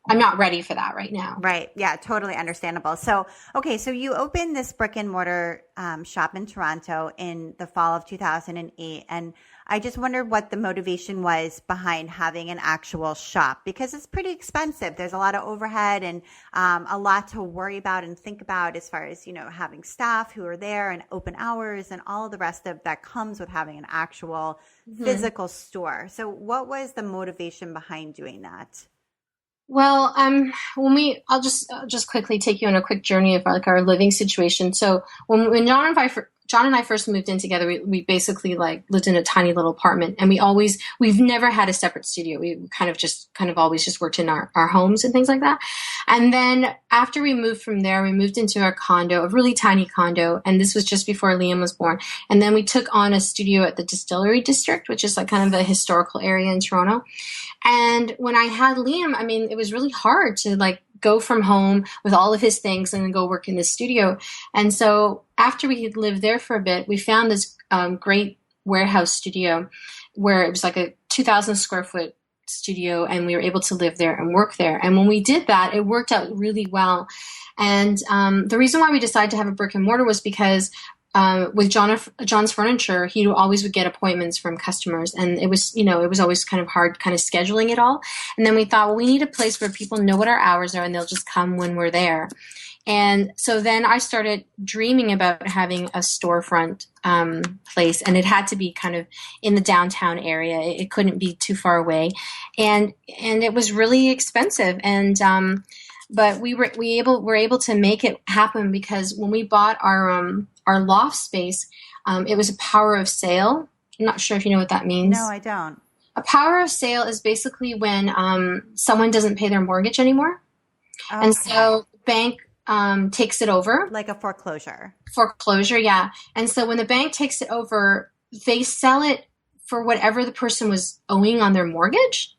I'm not ready for that right now. Right. Yeah, totally understandable. So, okay, so you opened this brick and mortar shop in Toronto in the fall of 2008. And I just wondered what the motivation was behind having an actual shop, because it's pretty expensive. There's a lot of overhead and a lot to worry about and think about as far as, having staff who are there and open hours and all of the rest of that comes with having an actual physical store. So what was the motivation behind doing that? Well, I'll just quickly take you on a quick journey of our living situation. So when John and I first moved in together, we basically like lived in a tiny little apartment, and we've never had a separate studio. We kind of always just worked in our homes and things like that. And then after we moved from there, we moved into our condo, a really tiny condo. And this was just before Liam was born. And then we took on a studio at the Distillery District, which is like kind of a historical area in Toronto. And when I had Liam, it was really hard to like go from home with all of his things and then go work in the studio. And so after we had lived there for a bit, we found this great warehouse studio where it was like a 2,000 square foot studio, and we were able to live there and work there. And when we did that, it worked out really well. And the reason why we decided to have a brick and mortar was because with John's furniture, he always would get appointments from customers, and it was always kind of hard kind of scheduling it all. And then we thought, well, we need a place where people know what our hours are and they'll just come when we're there. And so then I started dreaming about having a storefront place, and it had to be kind of in the downtown area. It couldn't be too far away, and it was really expensive. And but we were able to make it happen because when we bought our loft space, it was a power of sale. I'm not sure if you know what that means. No, I don't. A power of sale is basically when someone doesn't pay their mortgage anymore, okay. And so the bank takes it over. Like a foreclosure. Foreclosure, yeah. And so when the bank takes it over, they sell it for whatever the person was owing on their mortgage.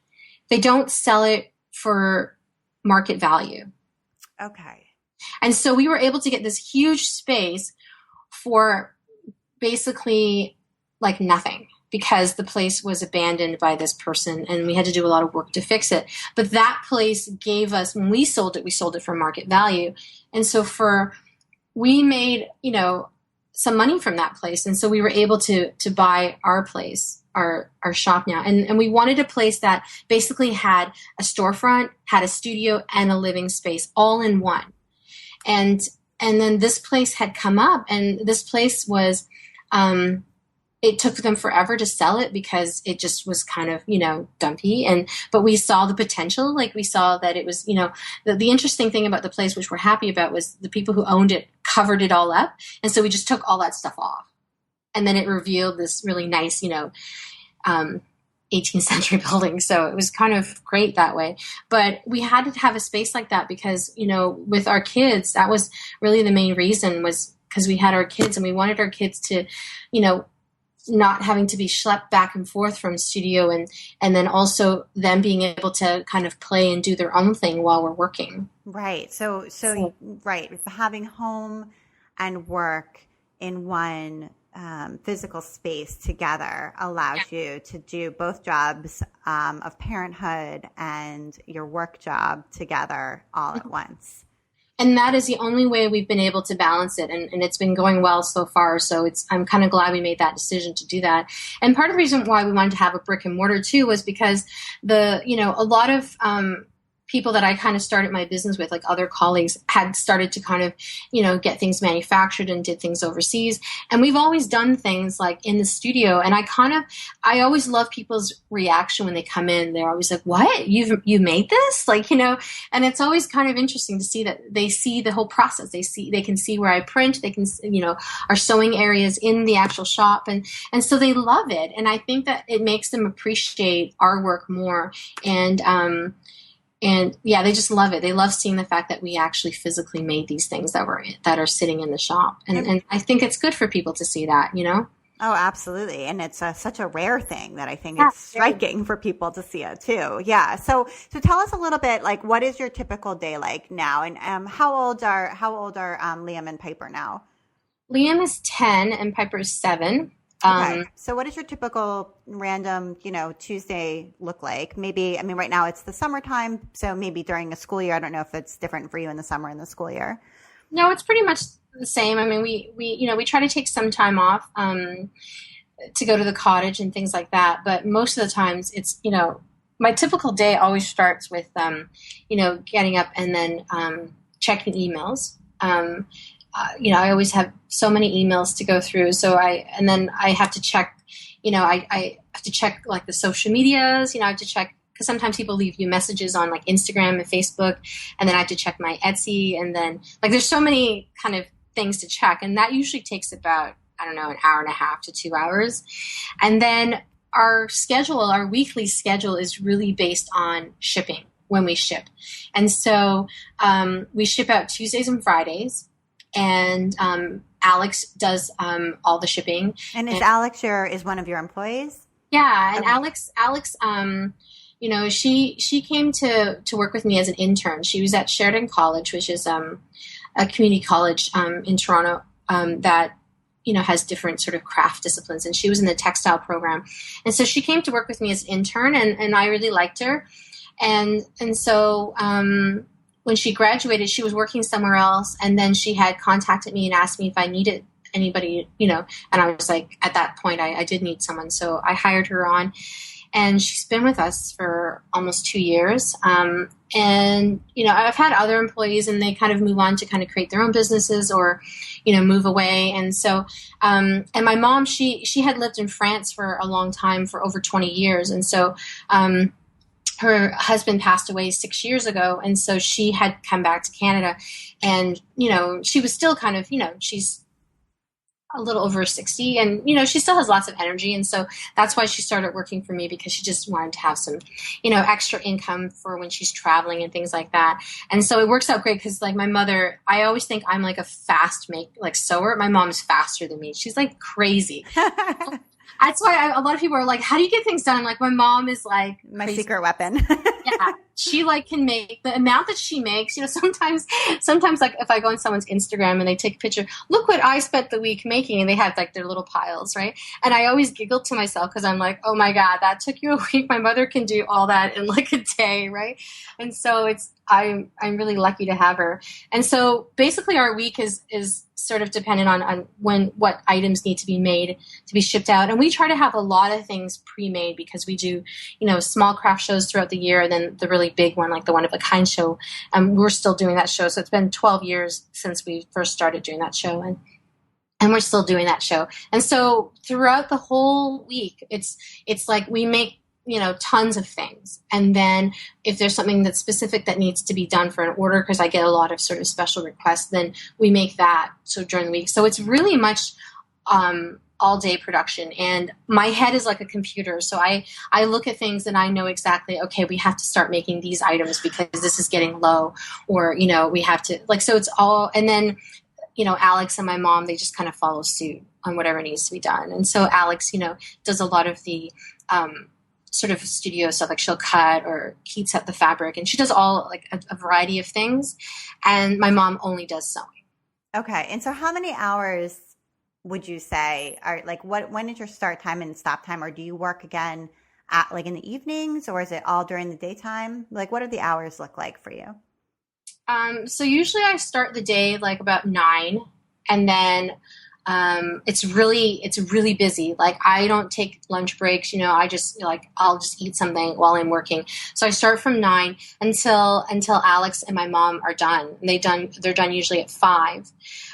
They don't sell it for market value. Okay. And so we were able to get this huge space for basically like nothing, because the place was abandoned by this person and we had to do a lot of work to fix it. But that place gave us, when we sold it for market value. And so we made, some money from that place. And so we were able to buy our place our shop now. And we wanted a place that basically had a storefront, had a studio, and a living space all in one. And then this place had come up, and this place was, it took them forever to sell it because it just was kind of, dumpy. But we saw the potential. Like, we saw that it was, the interesting thing about the place, which we're happy about, was the people who owned it covered it all up. And so we just took all that stuff off. And then it revealed this really nice, 18th century building. So it was kind of great that way. But we had to have a space like that because, with our kids, that was really the main reason, was because we had our kids and we wanted our kids to, not having to be schlepped back and forth from studio, and then also them being able to kind of play and do their own thing while we're working. Right. So right. Having home and work in one physical space together allows you to do both jobs of parenthood and your work job together all at once. And that is the only way we've been able to balance it. And it's been going well so far. So I'm kind of glad we made that decision to do that. And part of the reason why we wanted to have a brick and mortar too was because a lot of people that I kind of started my business with, like other colleagues, had started to kind of, get things manufactured and did things overseas. And we've always done things like in the studio. And I always love people's reaction when they come in. They're always like, what? You made this? And it's always kind of interesting to see that they see the whole process. They can see where I print. They can, our sewing areas in the actual shop. And so they love it. And I think that it makes them appreciate our work more. And yeah, they just love it. They love seeing the fact that we actually physically made these things that are sitting in the shop. And I think it's good for people to see that, Oh, absolutely. And it's such a rare thing that I think it's striking for people to see it too. Yeah. So tell us a little bit, like, what is your typical day like now? And how old are Liam and Piper now? Liam is 10 and Piper is 7. Okay. So what does your typical random, Tuesday look like? Maybe, right now it's the summertime, so maybe during a school year. I don't know if it's different for you in the summer and the school year. No, it's pretty much the same. We try to take some time off to go to the cottage and things like that. But most of the times it's, my typical day always starts with, getting up and then checking emails. I always have so many emails to go through. So I have to check, I have to check like the social medias, I have to check, because sometimes people leave you messages on like Instagram and Facebook, and then I have to check my Etsy. And then like, there's so many kind of things to check. And that usually takes about, an hour and a half to 2 hours. And then our weekly schedule is really based on shipping when we ship. And so we ship out Tuesdays and Fridays. And Alex does all the shipping. And is Alex is one of your employees? Yeah, and okay. Alex, she came to work with me as an intern. She was at Sheridan College, which is a community college in Toronto that has different sort of craft disciplines. And she was in the textile program, and so she came to work with me as an intern, and I really liked her, and so. When she graduated, she was working somewhere else, and then she had contacted me and asked me if I needed anybody, and I was like, at that point, I did need someone. So I hired her on, and she's been with us for almost 2 years. And, I've had other employees, and they kind of move on to kind of create their own businesses or, move away. And so, and my mom, she had lived in France for a long time, for over 20 years. And so, her husband passed away 6 years ago, and so she had come back to Canada, and she was still kind of she's a little over 60, and she still has lots of energy, and so that's why she started working for me, because she just wanted to have some extra income for when she's traveling and things like that. And so it works out great, because like my mother, I always think I'm like a fast sewer. My mom's faster than me. She's like crazy. That's why a lot of people are like, how do you get things done? I'm like, my mom is like my secret weapon. Yeah. she like can make the amount that she makes, sometimes like if I go on someone's Instagram and they take a picture, look what I spent the week making, and they have like their little piles, right? And I always giggle to myself because I'm like, oh my God, that took you a week. My mother can do all that in like a day, right? And so I'm really lucky to have her. And so basically our week is sort of dependent on what items need to be made to be shipped out. And we try to have a lot of things pre-made because we do, small craft shows throughout the year, and then the really big one, like the one of a kind show. We're still doing that show. So it's been 12 years since we first started doing that show. And we're still doing that show. And so throughout the whole week, it's like we make, tons of things. And then if there's something that's specific that needs to be done for an order, because I get a lot of sort of special requests, then we make that. So during the week. So it's really much all day production. And my head is like a computer. So I look at things and I know exactly, okay, we have to start making these items because this is getting low, or, we have to so it's all, and then, Alex and my mom, they just kind of follow suit on whatever needs to be done. And so Alex, does a lot of the, sort of studio stuff, like she'll cut or heats up the fabric, and she does all like a variety of things. And my mom only does sewing. Okay. And so how many hours would you say are like, when is your start time and stop time? Or do you work again at like in the evenings, or is it all during the daytime? Like, what do the hours look like for you? So usually I start the day like about 9, and then it's really busy. Like I don't take lunch breaks, I just I'll just eat something while I'm working. So I start from 9 until Alex and my mom are done. And they're done usually at 5.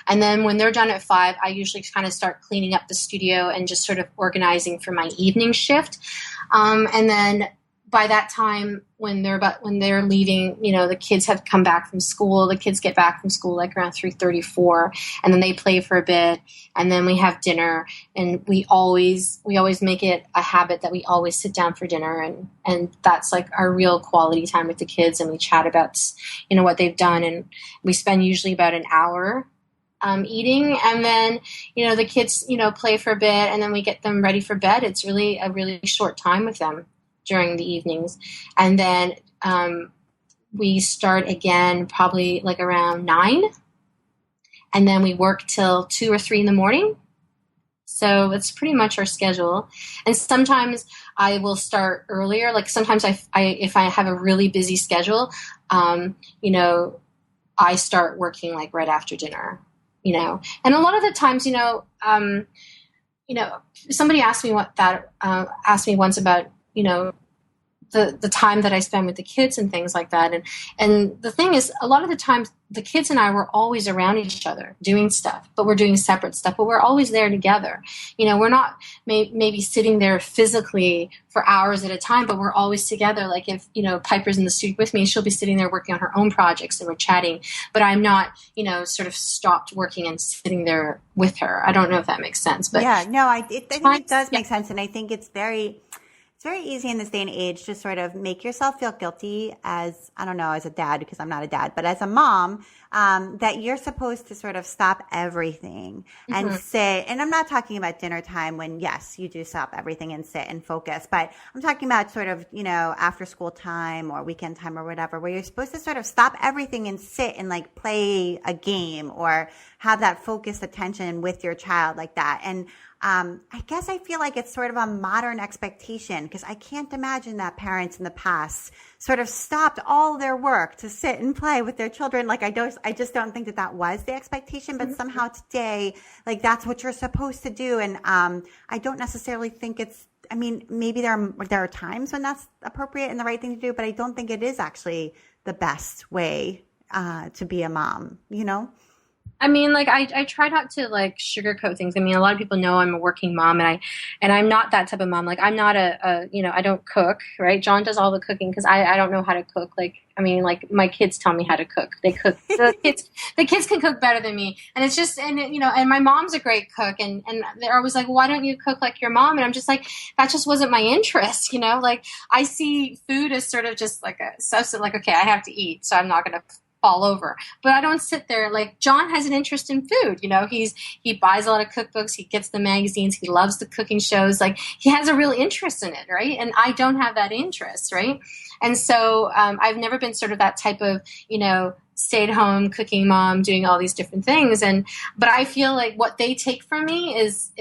And then when they're done at 5, I usually kind of start cleaning up the studio and just sort of organizing for my evening shift. And then by that time, when they're leaving, the kids have come back from school. The kids get back from school like around 3:34, and then they play for a bit, and then we have dinner. And we always make it a habit that we always sit down for dinner, and that's like our real quality time with the kids. And we chat about what they've done, and we spend usually about an hour eating, and then the kids play for a bit, and then we get them ready for bed. It's really a really short time with them during the evenings. And then we start again probably like around 9, and then we work till 2 or 3 in the morning. So it's pretty much our schedule. And sometimes I will start earlier. Like sometimes if I have a really busy schedule, I start working like right after dinner, and a lot of the times, somebody asked me once about, the time that I spend with the kids and things like that. And the thing is, a lot of the times the kids and I were always around each other doing stuff, but we're doing separate stuff, but we're always there together. We're not maybe sitting there physically for hours at a time, but we're always together. Like if, Piper's in the studio with me, she'll be sitting there working on her own projects and we're chatting, but I'm not, sort of stopped working and sitting there with her. I don't know if that makes sense, but yeah, no, I think it does make sense. And I think it's very easy in this day and age to sort of make yourself feel guilty as a dad, because I'm not a dad, but as a mom, that you're supposed to sort of stop everything and sit. And I'm not talking about dinner time when, yes, you do stop everything and sit and focus, but I'm talking about sort of, after school time or weekend time or whatever, where you're supposed to sort of stop everything and sit and like play a game or have that focused attention with your child like that. And I guess I feel like it's sort of a modern expectation, because I can't imagine that parents in the past sort of stopped all their work to sit and play with their children. Like I just don't think that was the expectation, but somehow today, like that's what you're supposed to do. And I don't necessarily think maybe there are times when that's appropriate and the right thing to do, but I don't think it is actually the best way to be a mom, I mean, like I try not to like sugarcoat things. I mean, a lot of people know I'm a working mom, and I'm not that type of mom. Like I'm not I don't cook, right? John does all the cooking because I don't know how to cook. Like, I mean, like my kids tell me how to cook. They cook. The kids can cook better than me, and it's just and my mom's a great cook, and they're always like, why don't you cook like your mom? And I'm just like, that just wasn't my interest, Like I see food as sort of just like a substance. Like, okay, I have to eat, so I'm not gonna all over. But I don't sit there like John has an interest in food. He buys a lot of cookbooks. He gets the magazines. He loves the cooking shows. Like he has a real interest in it. Right. And I don't have that interest. Right. And so I've never been sort of that type of, stay-at-home cooking mom doing all these different things. But I feel like what they take from me is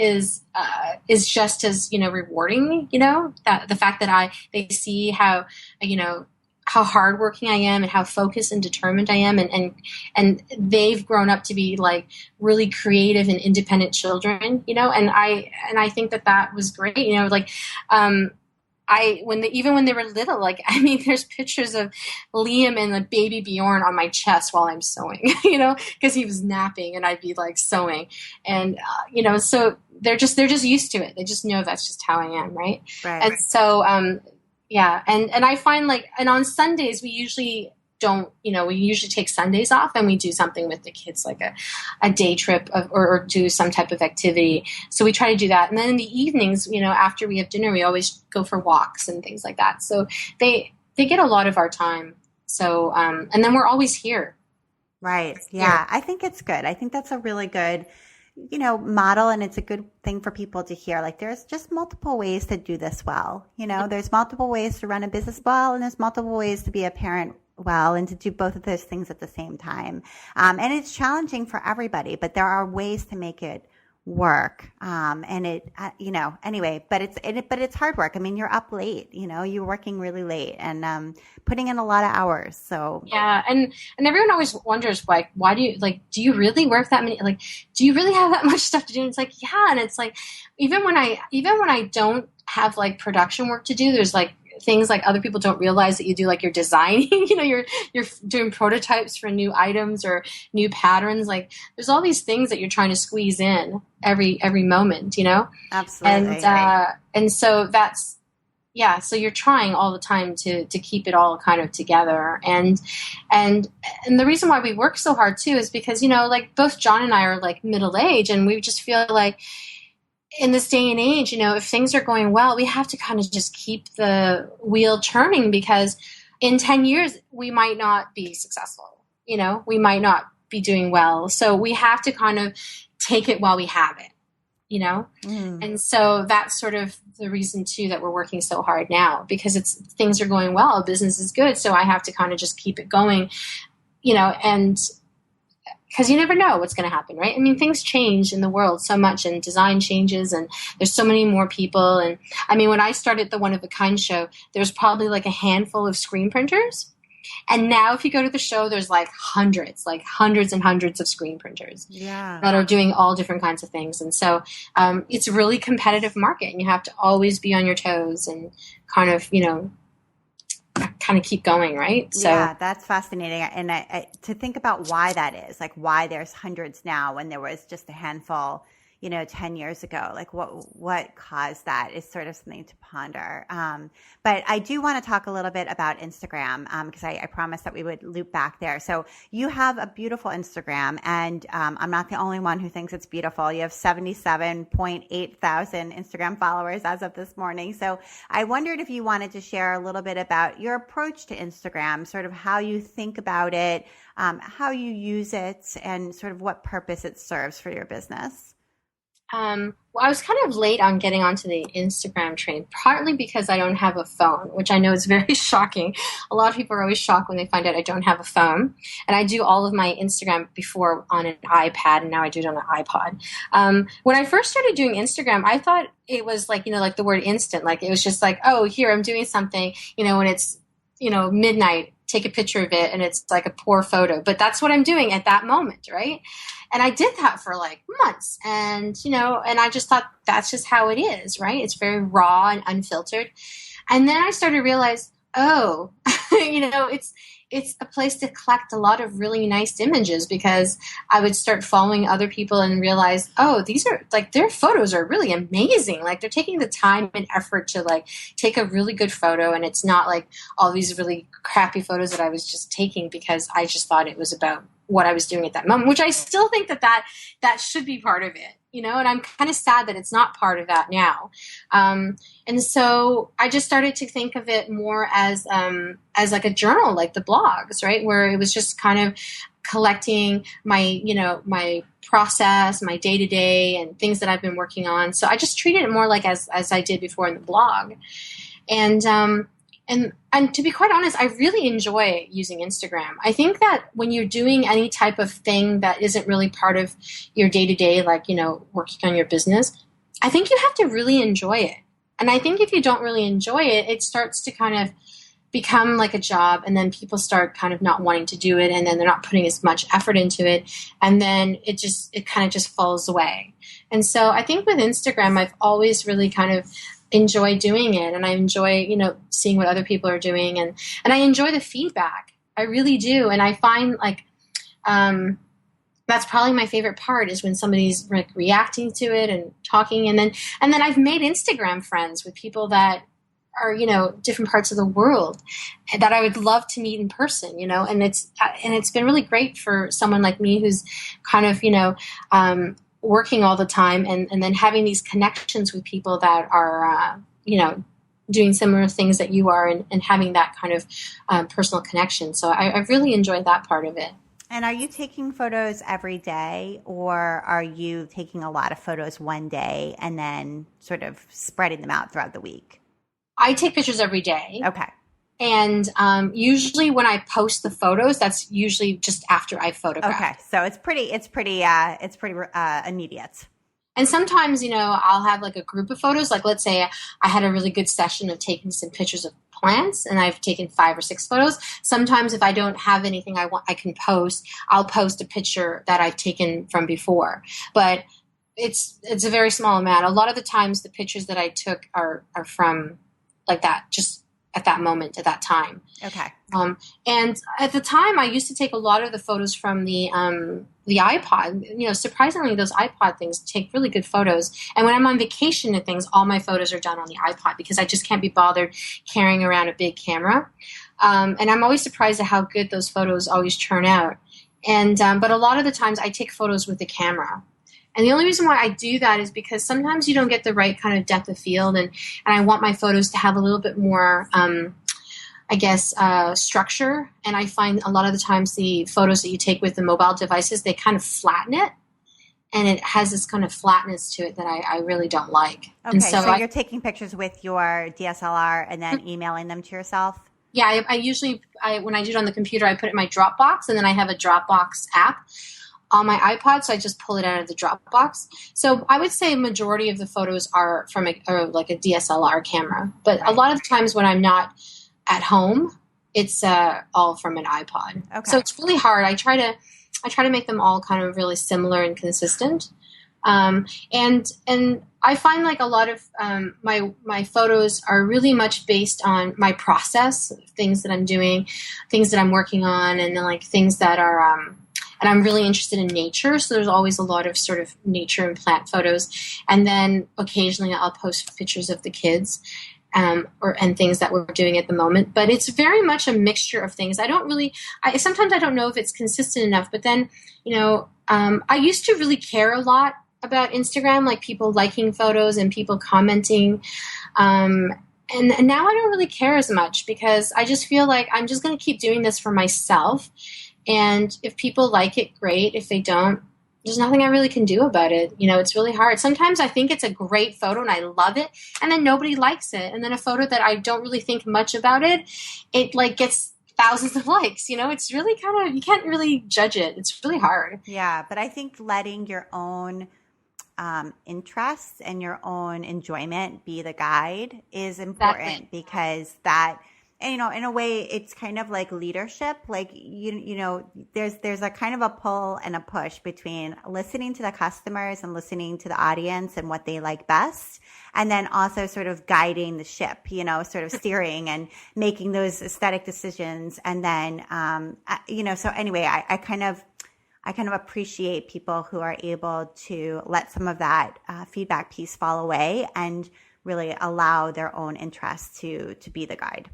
just as, rewarding, that the fact that they see how hardworking I am and how focused and determined I am. And they've grown up to be like really creative and independent children, and I think that was great, even when they were little, there's pictures of Liam and the baby Bjorn on my chest while I'm sewing, because he was napping and I'd be like sewing, and so they're just used to it. They just know that's just how I am, right? Right. And so, yeah, and I find and on Sundays we usually we usually take Sundays off and we do something with the kids, like a day trip or do some type of activity. So we try to do that. And then in the evenings, after we have dinner, we always go for walks and things like that. So they get a lot of our time. So, and then we're always here. Right. Yeah. I think it's good. I think that's a really good, model. And it's a good thing for people to hear. Like there's just multiple ways to do this well. There's multiple ways to run a business well, and there's multiple ways to be a parent well, and to do both of those things at the same time. And it's challenging for everybody, but there are ways to make it work. And it, anyway, but it's hard work. I mean, you're up late, you're working really late and, putting in a lot of hours. So yeah. And everyone always wonders, like, why do you really work that many, do you really have that much stuff to do? And it's like, yeah. And it's like, even when I don't have like production work to do, there's like things like other people don't realize that you do, like you're designing, you're doing prototypes for new items or new patterns. Like there's all these things that you're trying to squeeze in every moment, Absolutely. And so that's, yeah. So you're trying all the time to keep it all kind of together. And the reason why we work so hard too is because, like both John and I are like middle age, and we just feel like, in this day and age, if things are going well, we have to kind of just keep the wheel turning, because in 10 years, we might not be successful. We might not be doing well. So we have to kind of take it while we have it, And so that's sort of the reason too that we're working so hard now, because things are going well. Business is good. So I have to kind of just keep it going, and because you never know what's going to happen, right? I mean, things change in the world so much, and design changes, and there's so many more people. And I mean, when I started the One of a Kind show, there was probably like a handful of screen printers. And now if you go to the show, there's like hundreds and hundreds of screen printers that are doing all different kinds of things. And so it's a really competitive market, and you have to always be on your toes and kind of, keep going, right? So yeah, that's fascinating. And I to think about why that is, like why there's hundreds now when there was just a handful, 10 years ago, like what caused that is sort of something to ponder. But I do want to talk a little bit about Instagram, because I promised that we would loop back there. So you have a beautiful Instagram, and I'm not the only one who thinks it's beautiful. You have 77.8 thousand Instagram followers as of this morning. So I wondered if you wanted to share a little bit about your approach to Instagram, sort of how you think about it, how you use it, and sort of what purpose it serves for your business. Well, I was kind of late on getting onto the Instagram train, partly because I don't have a phone, which I know is very shocking. A lot of people are always shocked when they find out I don't have a phone. And I do all of my Instagram before on an iPad, and now I do it on an iPod. When I first started doing Instagram, I thought it was like, like the word instant. Like it was just like, oh, here, I'm doing something, when it's, midnight, take a picture of it, and it's like a poor photo. But that's what I'm doing at that moment, right? And I did that for like months, and and I just thought that's just how it is, right? It's very raw and unfiltered. And then I started to realize, oh, it's a place to collect a lot of really nice images, because I would start following other people and realize, oh, these are like, their photos are really amazing. Like they're taking the time and effort to like take a really good photo. And it's not like all these really crappy photos that I was just taking because I just thought it was about what I was doing at that moment, which I still think that should be part of it, and I'm kind of sad that it's not part of that now. And so I just started to think of it more as like a journal, like the blogs, right? Where it was just kind of collecting my, my process, my day to day and things that I've been working on. So I just treated it more like as I did before in the blog. And to be quite honest, I really enjoy using Instagram. I think that when you're doing any type of thing that isn't really part of your day to day, like, working on your business, I think you have to really enjoy it. And I think if you don't really enjoy it, it starts to kind of become like a job, and then people start kind of not wanting to do it, and then they're not putting as much effort into it, and then it kind of just falls away. And so I think with Instagram, I've always really kind of enjoyed doing it, and I enjoy, seeing what other people are doing, and I enjoy the feedback. I really do. And I find like that's probably my favorite part, is when somebody's like reacting to it and talking, and then I've made Instagram friends with people that are, different parts of the world that I would love to meet in person, and it's been really great for someone like me who's kind of, working all the time, and then having these connections with people that are, doing similar things that you are, and having that kind of personal connection. So I really enjoyed that part of it. And are you taking photos every day, or are you taking a lot of photos one day and then sort of spreading them out throughout the week? I take pictures every day. Okay. And usually when I post the photos, that's usually just after I photographed. Okay, so it's pretty immediate. And sometimes, I'll have like a group of photos. Like, let's say I had a really good session of taking some pictures of plants, and I've taken 5 or 6 photos. Sometimes if I don't have anything I can post, I'll post a picture that I've taken from before. But it's a very small amount. A lot of the times the pictures that I took are from like that, just at that moment, at that time. Okay. And at the time, I used to take a lot of the photos from the iPod. Surprisingly, those iPod things take really good photos. And when I'm on vacation and things, all my photos are done on the iPod, because I just can't be bothered carrying around a big camera. And I'm always surprised at how good those photos always turn out. And but a lot of the times, I take photos with the camera. And the only reason why I do that is because sometimes you don't get the right kind of depth of field, and I want my photos to have a little bit more, structure. And I find a lot of the times the photos that you take with the mobile devices, they kind of flatten it, and it has this kind of flatness to it that I really don't like. Okay, and so you're taking pictures with your DSLR and then emailing them to yourself? Yeah, I usually, when I do it on the computer, I put it in my Dropbox, and then I have a Dropbox app on my iPod, so I just pull it out of the Dropbox. So I would say a majority of the photos are from like a DSLR camera. But right. A lot of the times when I'm not at home, it's all from an iPod. Okay. So it's really hard. I try to make them all kind of really similar and consistent. And I find like a lot of my photos are really much based on my process, things that I'm doing, things that I'm working on, and then like things that are and I'm really interested in nature, so there's always a lot of sort of nature and plant photos. And then occasionally I'll post pictures of the kids and things that we're doing at the moment. But it's very much a mixture of things. Sometimes I don't know if it's consistent enough. But then, I used to really care a lot about Instagram, like people liking photos and people commenting. And now I don't really care as much, because I just feel like I'm just going to keep doing this for myself. And if people like it, great. If they don't, there's nothing I really can do about it. It's really hard. Sometimes I think it's a great photo and I love it, and then nobody likes it. And then a photo that I don't really think much about it like gets thousands of likes. It's really kind of, you can't really judge it. It's really hard. Yeah, but I think letting your own interests and your own enjoyment be the guide is important. Exactly. Because that, and, in a way, it's kind of like leadership. Like, there's a kind of a pull and a push between listening to the customers and listening to the audience and what they like best, and then also sort of guiding the ship, sort of steering and making those aesthetic decisions. And then, so anyway, I kind of appreciate people who are able to let some of that feedback piece fall away and really allow their own interests to be the guide.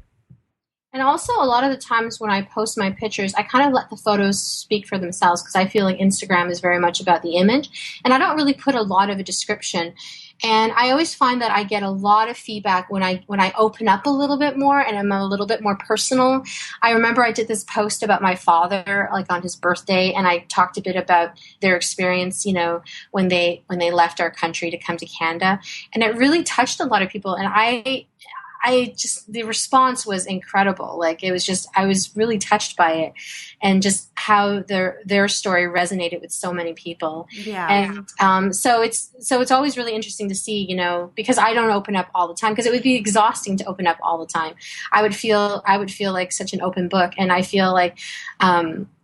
And also, a lot of the times when I post my pictures, I kind of let the photos speak for themselves because I feel like Instagram is very much about the image. And I don't really put a lot of a description. And I always find that I get a lot of feedback when I open up a little bit more and I'm a little bit more personal. I remember I did this post about my father, like on his birthday, and I talked a bit about their experience, when they left our country to come to Canada. And it really touched a lot of people. And the response was incredible. Like I was really touched by it and just how their story resonated with so many people. Yeah. And so it's always really interesting to see, because I don't open up all the time because it would be exhausting to open up all the time. I would feel like such an open book. And I feel like,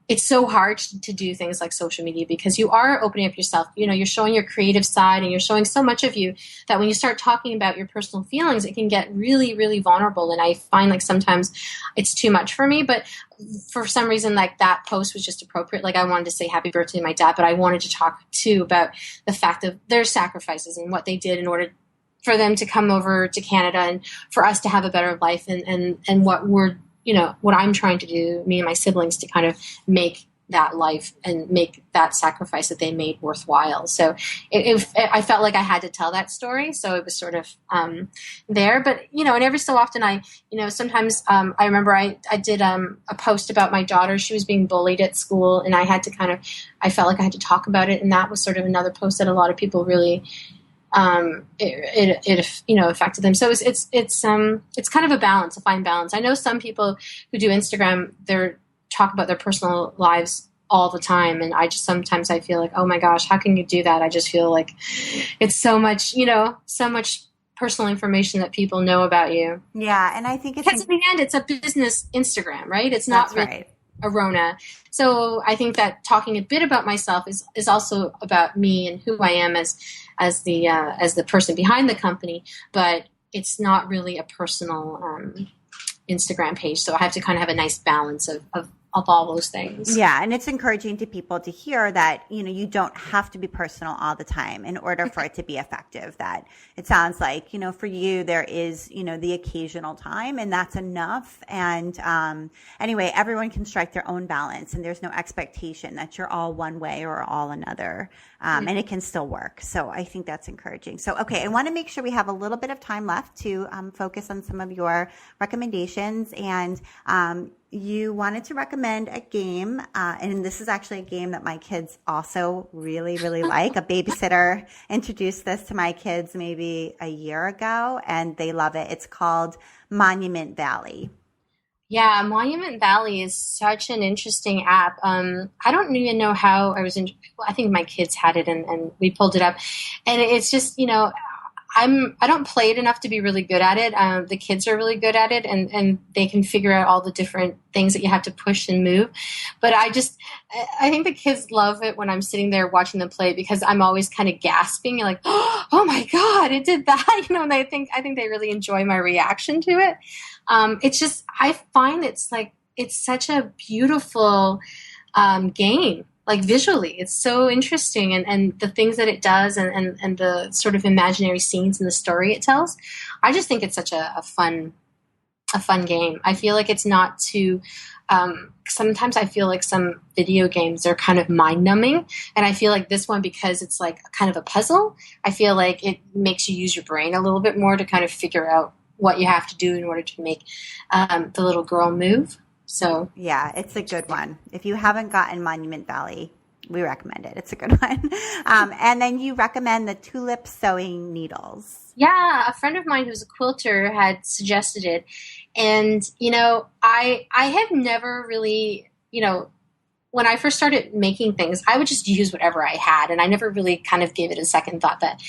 it's so hard to do things like social media because you are opening up yourself. You're showing your creative side and you're showing so much of you that when you start talking about your personal feelings, it can get really, really vulnerable. And I find like sometimes it's too much for me, but for some reason, like that post was just appropriate. Like I wanted to say happy birthday to my dad, but I wanted to talk too about the fact of their sacrifices and what they did in order for them to come over to Canada and for us to have a better life and what what I'm trying to do, me and my siblings, to kind of make that life and make that sacrifice that they made worthwhile. So I felt like I had to tell that story. So it was sort of there. But, and every so often sometimes I remember I did a post about my daughter. She was being bullied at school and I felt like I had to talk about it. And that was sort of another post that a lot of people really it affected them. So it's kind of a fine balance. I know some people who do Instagram, they talk about their personal lives all the time. And sometimes I feel like, oh my gosh, how can you do that? I just feel like it's so much personal information that people know about you. Yeah. And I think because in the end, it's a business Instagram, right? It's not really right. Arounna. So I think that talking a bit about myself is also about me and who I am as the person behind the company, but it's not really a personal Instagram page. So I have to kind of have a nice balance of all those things. Yeah. And it's encouraging to people to hear that, you don't have to be personal all the time in order for it to be effective. That it sounds like, for you, there is, the occasional time and that's enough. And anyway, everyone can strike their own balance and there's no expectation that you're all one way or all another. And it can still work. So I think that's encouraging. So, okay, I want to make sure we have a little bit of time left to focus on some of your recommendations. And you wanted to recommend a game, and this is actually a game that my kids also really, really like. A babysitter introduced this to my kids maybe a year ago, and they love it. It's called Monument Valley. Yeah, Monument Valley is such an interesting app. I don't even know how I think my kids had it and we pulled it up. And it's just, I don't play it enough to be really good at it. The kids are really good at it and they can figure out all the different things that you have to push and move. But I think the kids love it when I'm sitting there watching them play because I'm always kind of gasping and like, oh my God, it did that. And I think they really enjoy my reaction to it. It's just, I find it's such a beautiful game. Like visually, it's so interesting and the things that it does and the sort of imaginary scenes and the story it tells. I just think it's such a fun game. I feel like it's not too, sometimes I feel like some video games are kind of mind numbing. And I feel like this one, because it's like kind of a puzzle, I feel like it makes you use your brain a little bit more to kind of figure out what you have to do in order to make the little girl move. So yeah, it's a good one. If you haven't gotten Monument Valley, we recommend it. It's a good one. And then you recommend the tulip sewing needles. Yeah, a friend of mine who's a quilter had suggested it. And, I have never really, when I first started making things, I would just use whatever I had. And I never really kind of gave it a second thought that,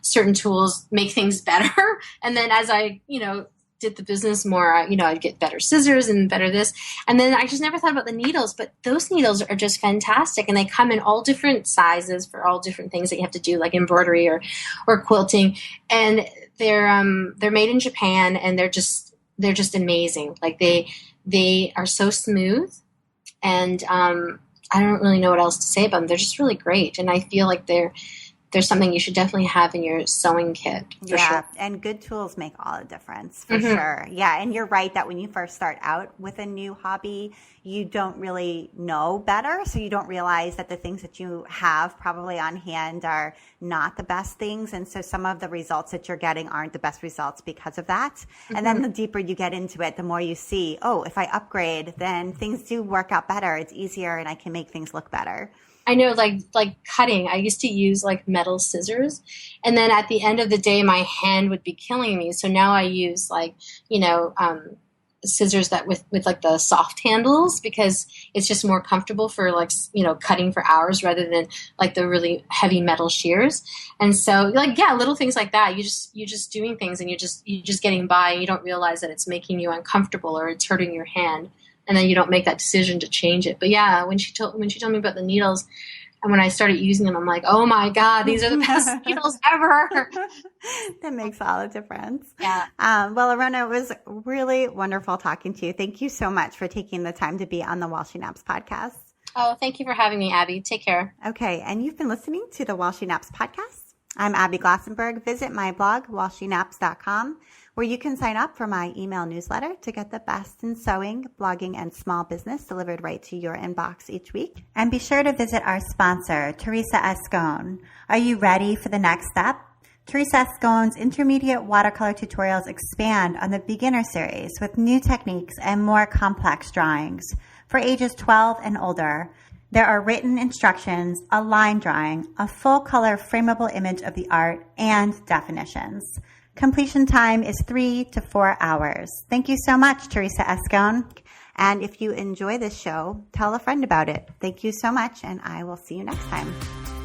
certain tools make things better. And then as I, did the business more, I'd get better scissors and better this. And then I just never thought about the needles, but those needles are just fantastic. And they come in all different sizes for all different things that you have to do, like embroidery or quilting. And they're made in Japan and they're just amazing. Like they are so smooth and, I don't really know what else to say about them. They're just really great. And I feel like they're there's something you should definitely have in your sewing kit for sure. And good tools make all the difference for sure. Yeah, and you're right that when you first start out with a new hobby, you don't really know better, so you don't realize that the things that you have probably on hand are not the best things, and so some of the results that you're getting aren't the best results because of that. And then the deeper you get into it, the more you see, oh, if I upgrade, then things do work out better. It's easier, and I can make things look better. I know, like cutting, I used to use like metal scissors, and then at the end of the day, my hand would be killing me. So now I use like, scissors that with like the soft handles, because it's just more comfortable for like, cutting for hours rather than like the really heavy metal shears. And so little things like that, you're just doing things and you're just getting by, and you don't realize that it's making you uncomfortable or it's hurting your hand. And then you don't make that decision to change it. But yeah, when she told me about the needles, and when I started using them, I'm like, oh my God, these are the best needles ever. That makes all the difference. Yeah. Well, Arounna, it was really wonderful talking to you. Thank you so much for taking the time to be on the While She Naps podcast. Oh, thank you for having me, Abby. Take care. Okay. And you've been listening to the While She Naps podcast. I'm Abby Glassenberg. Visit my blog, whileshenaps.com, where you can sign up for my email newsletter to get the best in sewing, blogging, and small business delivered right to your inbox each week. And be sure to visit our sponsor, Teresa Escone. Are you ready for the next step? Teresa Escone's intermediate watercolor tutorials expand on the beginner series with new techniques and more complex drawings. For ages 12 and older, there are written instructions, a line drawing, a full color frameable image of the art, and definitions. Completion time is 3 to 4 hours. Thank you so much, Teresa Escone. And if you enjoy this show, tell a friend about it. Thank you so much, and I will see you next time.